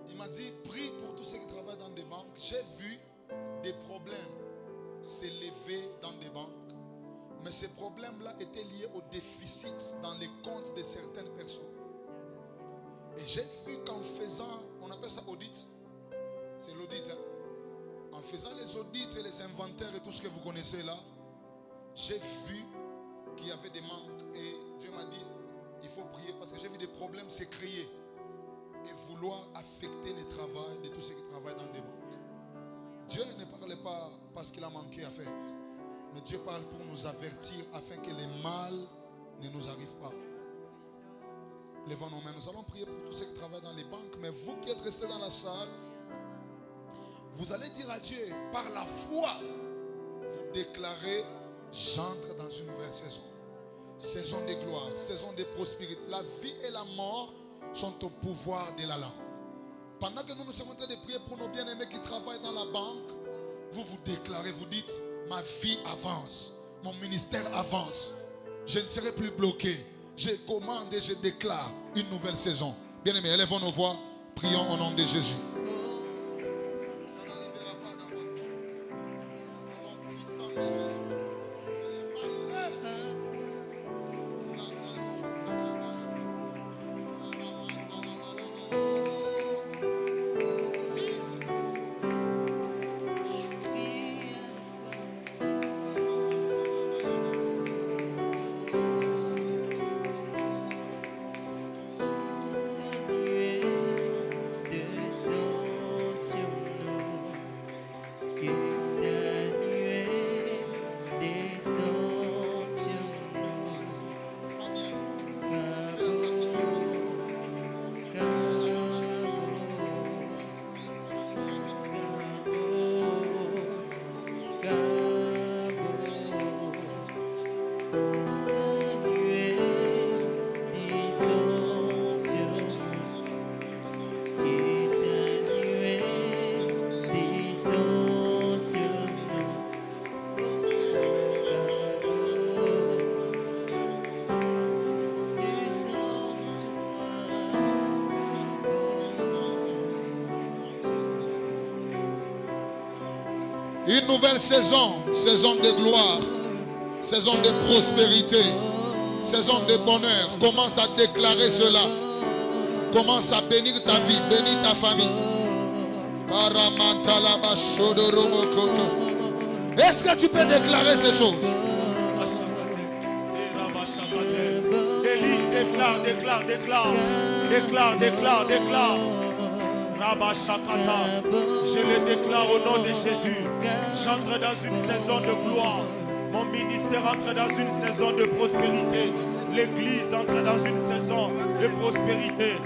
Il m'a dit, prie pour tous ceux qui travaillent dans des banques. J'ai vu des problèmes s'élever dans des banques. Mais ces problèmes-là étaient liés au déficit dans les comptes de certaines personnes. Et j'ai vu qu'en faisant, on appelle ça audit. C'est l'audit. Hein? En faisant les audits et les inventaires et tout ce que vous connaissez là, j'ai vu qu'il y avait des manques et Dieu m'a dit il faut prier parce que j'ai vu des problèmes se créer et vouloir affecter le travail de tous ceux qui travaillent dans des banques. Dieu ne parle pas parce qu'il a manqué à faire, mais Dieu parle pour nous avertir afin que le mal ne nous arrive pas. Levons nos mains, nous allons prier pour tous ceux qui travaillent dans les banques, mais vous qui êtes restés dans la salle, vous allez dire à Dieu, par la foi, vous déclarez: j'entre dans une nouvelle saison. Saison de gloire, saison de prospérité. La vie et la mort sont au pouvoir de la langue. Pendant que nous sommes en train de prier pour nos bien-aimés qui travaillent dans la banque, vous vous déclarez, vous dites: ma vie avance, mon ministère avance. Je ne serai plus bloqué. Je commande et je déclare une nouvelle saison. Bien-aimés, élevons nos voix, prions au nom de Jésus. Ça n'arrivera pas dans votre vie. Au nom puissant de Jésus. Une nouvelle saison, saison de gloire, saison de prospérité, saison de bonheur. Commence à déclarer cela. Commence à bénir ta vie, bénir ta famille. Est-ce que tu peux déclarer ces choses? Déclare. Rabba Shakata, je le déclare au nom de Jésus. J'entre dans une saison de gloire. Mon ministère entre dans une saison de prospérité. L'église entre dans une saison de prospérité.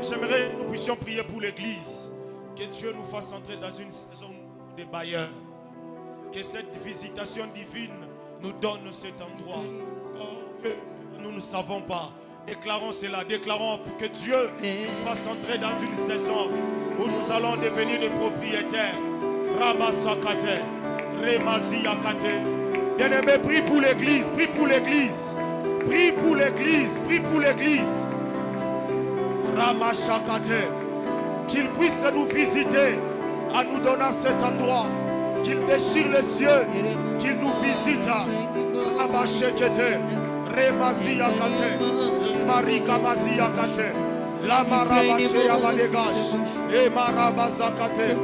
J'aimerais que nous puissions prier pour l'église. Que Dieu nous fasse entrer dans une saison de bailleurs. Que cette visitation divine nous donne cet endroit. Nous ne savons pas. Déclarons cela, déclarons que Dieu nous fasse entrer dans une saison où nous allons devenir des propriétaires. Rabasakate, Remaziyakate. Bien-aimé, prie pour l'église, prie pour l'église, prie pour l'église, prie pour l'église. Ramashakate, qu'il puisse nous visiter en nous donnant cet endroit, qu'il déchire les cieux, qu'il nous visite. Rabashekete, Remaziyakate. Marika Mazia Kate, La Marabashe Yabadegash, E Marabazakate,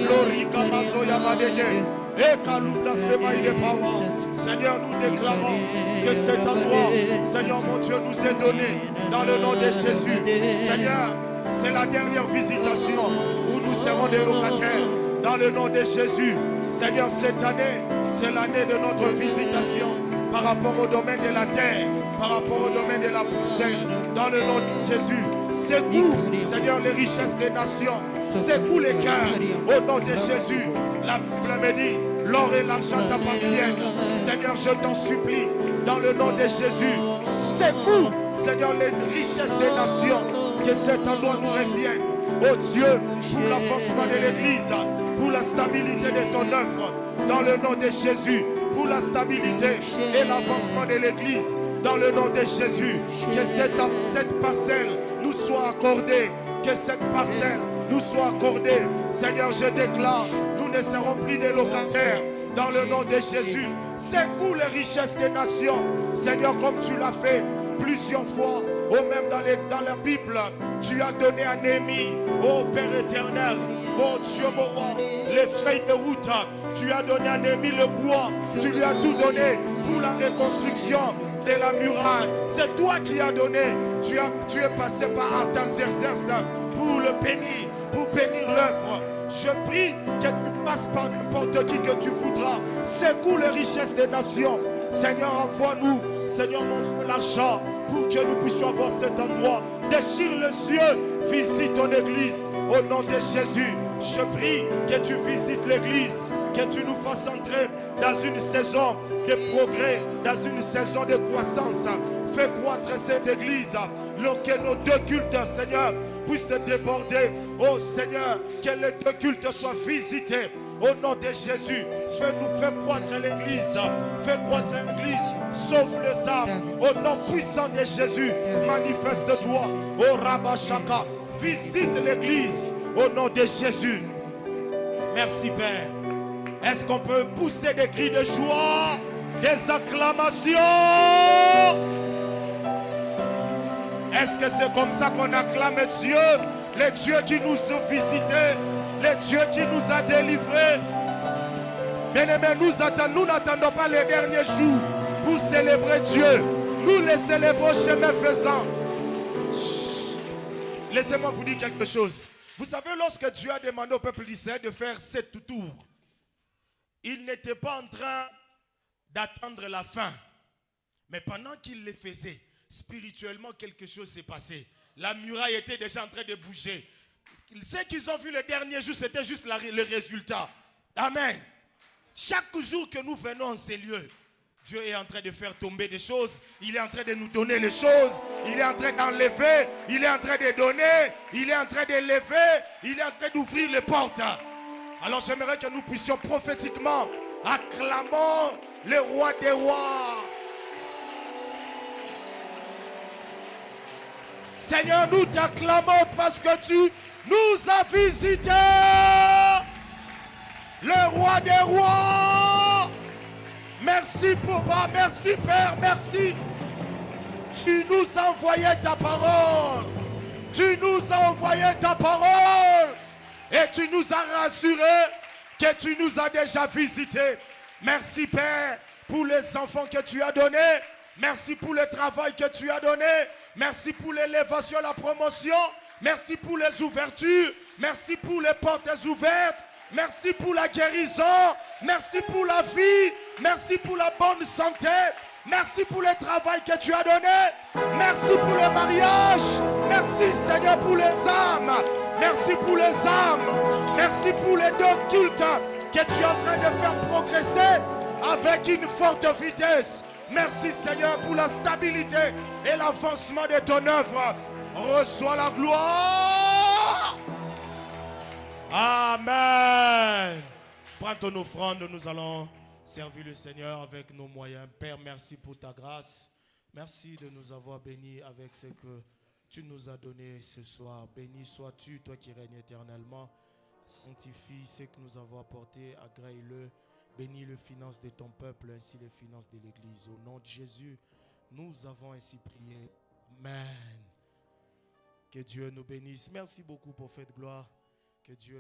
Lorika Mazoya Badege, E Kalublas de Maïde Power. Seigneur, nous déclarons que cet endroit, Seigneur mon Dieu, nous est donné dans le nom de Jésus. Seigneur, c'est la dernière visitation où nous serons des locataires dans le nom de Jésus. Seigneur, cette année, c'est l'année de notre visitation par rapport au domaine de la terre, par rapport au domaine de la parcelle, dans le nom de Jésus. Secoue, Seigneur, les richesses des nations. Secoue les cœurs, au nom de Jésus. La Bible me dit, l'or et l'argent t'appartiennent. Seigneur, je t'en supplie, dans le nom de Jésus. Secoue, Seigneur, les richesses des nations. Que cet endroit nous revienne. Oh Dieu, pour l'avancement de l'Église, pour la stabilité de ton œuvre, dans le nom de Jésus. Pour la stabilité et l'avancement de l'Église, dans le nom de Jésus. Que cette parcelle nous soit accordée. Que cette parcelle nous soit accordée. Seigneur, je déclare, nous ne serons plus des locataires, dans le nom de Jésus. Secoue les richesses des nations. Seigneur, comme tu l'as fait plusieurs fois, ou même dans la Bible, tu as donné à Néhémie, ô Père éternel, ô Dieu mon roi, les feuilles de route. Tu as donné à Néhémie le bois. Tu lui as tout donné pour la reconstruction de la muraille. C'est toi qui as donné. Tu es passé par Artaxerxès pour le bénir, pour bénir l'œuvre. Je prie que tu passes par n'importe qui que tu voudras. Secoue les richesses des nations. Seigneur, envoie-nous, Seigneur, montre l'argent pour que nous puissions avoir cet endroit. Déchire le ciel, visite ton église au nom de Jésus. Je prie que tu visites l'église, que tu nous fasses entrer dans une saison de progrès, dans une saison de croissance. Fais croître cette église, que nos deux cultes, Seigneur, puissent déborder. Oh Seigneur, que les deux cultes soient visités. Au nom de Jésus, fais croître l'église. Fais croître l'église. Sauve les âmes. Au nom puissant de Jésus, manifeste-toi. Oh Rabashaka, visite l'église. Au nom de Jésus. Merci Père. Est-ce qu'on peut pousser des cris de joie, des acclamations? Est-ce que c'est comme ça qu'on acclame Dieu? Le Dieu qui nous a visités, le Dieu qui nous a délivrés. Bien-aimés, nous n'attendons pas les derniers jours pour célébrer Dieu. Nous les célébrons chemin faisant. Laissez-moi vous dire quelque chose. Vous savez, lorsque Dieu a demandé au peuple d'Israël de faire 7 tours, il n'était pas en train d'attendre la fin. Mais pendant qu'il les faisait, spirituellement, quelque chose s'est passé. La muraille était déjà en train de bouger. Ce qu'ils ont vu le dernier jour, c'était juste le résultat. Amen. Chaque jour que nous venons en ces lieux, Dieu est en train de faire tomber des choses. Il est en train de nous donner les choses. Il est en train d'enlever. Il est en train de donner. Il est en train de lever. Il est en train d'ouvrir les portes. Alors j'aimerais que nous puissions prophétiquement acclamer le roi des rois. Seigneur, nous t'acclamons parce que tu nous as visités. le roi des rois. Merci Papa, merci Père, merci. Tu nous as envoyé ta parole. Tu nous as envoyé ta parole. Et tu nous as rassurés que tu nous as déjà visités. Merci Père pour les enfants que tu as donnés. Merci pour le travail que tu as donné. Merci pour l'élévation, la promotion. Merci pour les ouvertures. Merci pour les portes ouvertes. Merci pour la guérison. Merci pour la vie. Merci pour la bonne santé. Merci pour le travail que tu as donné. Merci pour le mariage. Merci Seigneur pour les âmes. Merci pour les âmes. Merci pour les dons cultes que tu es en train de faire progresser avec une forte vitesse. Merci Seigneur pour la stabilité et l'avancement de ton œuvre. Reçois la gloire. Amen. Prends ton offrande, nous allons servir le Seigneur avec nos moyens. Père, merci pour ta grâce. Merci de nous avoir bénis avec ce que tu nous as donné ce soir. Béni sois-tu, toi qui règnes éternellement. Sanctifie ce que nous avons apporté, agrée-le. Bénis les finances de ton peuple, ainsi les finances de l'Église. Au nom de Jésus, nous avons ainsi prié. Amen. Que Dieu nous bénisse. Merci beaucoup, prophète gloire. Que Dieu